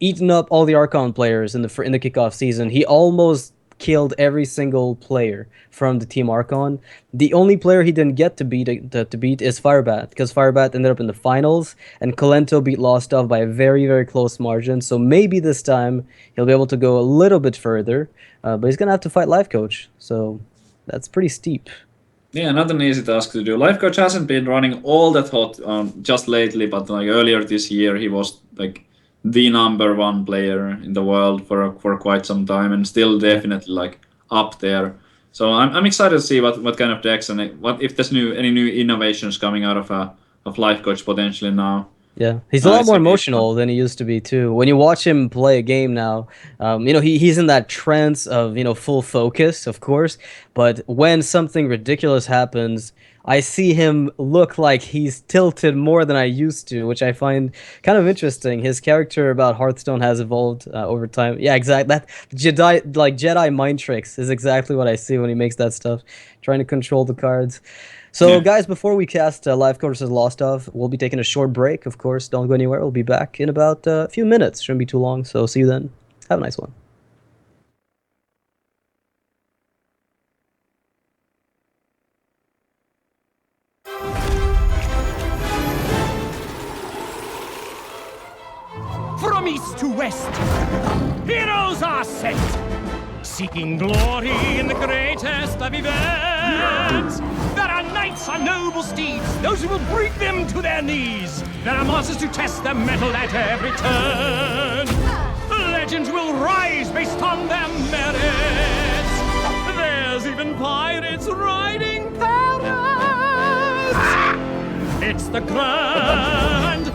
eaten up all the Archon players in the kickoff season. He almost killed every single player from the Team Archon. The only player he didn't get to beat is Firebat, because Firebat ended up in the finals, and Kolento beat Lostov by a very, very close margin. So maybe this time he'll be able to go a little bit further, but he's gonna have to fight Lifecoach. So that's pretty steep. Yeah, not an easy task to do. Lifecoach hasn't been running all that hot just lately, but like earlier this year he was like the #1 player in the world for quite some time, and still definitely like up there. So I'm excited to see what kind of decks and what if there's any new innovations coming out of Lifecoach potentially now. Yeah, he's a lot it's more gonna be emotional than he used to be too. When you watch him play a game now, he's in that trance of full focus, of course. But when something ridiculous happens, I see him look like he's tilted more than I used to, which I find kind of interesting. His character about Hearthstone has evolved over time. Yeah, exactly. That Jedi mind tricks is exactly what I see when he makes that stuff, trying to control the cards. So, Yeah. guys, before we cast Lifecoach versus Lostov, we'll be taking a short break, of course. Don't go anywhere. We'll be back in about a few minutes. Shouldn't be too long, so see you then. Have a nice one. From east to west, heroes are sent, seeking glory in the greatest of events. There are knights on noble steeds, those who will bring them to their knees. There are monsters to test their mettle at every turn. Legends will rise based on their merits. There's even pirates riding parrots. It's the grand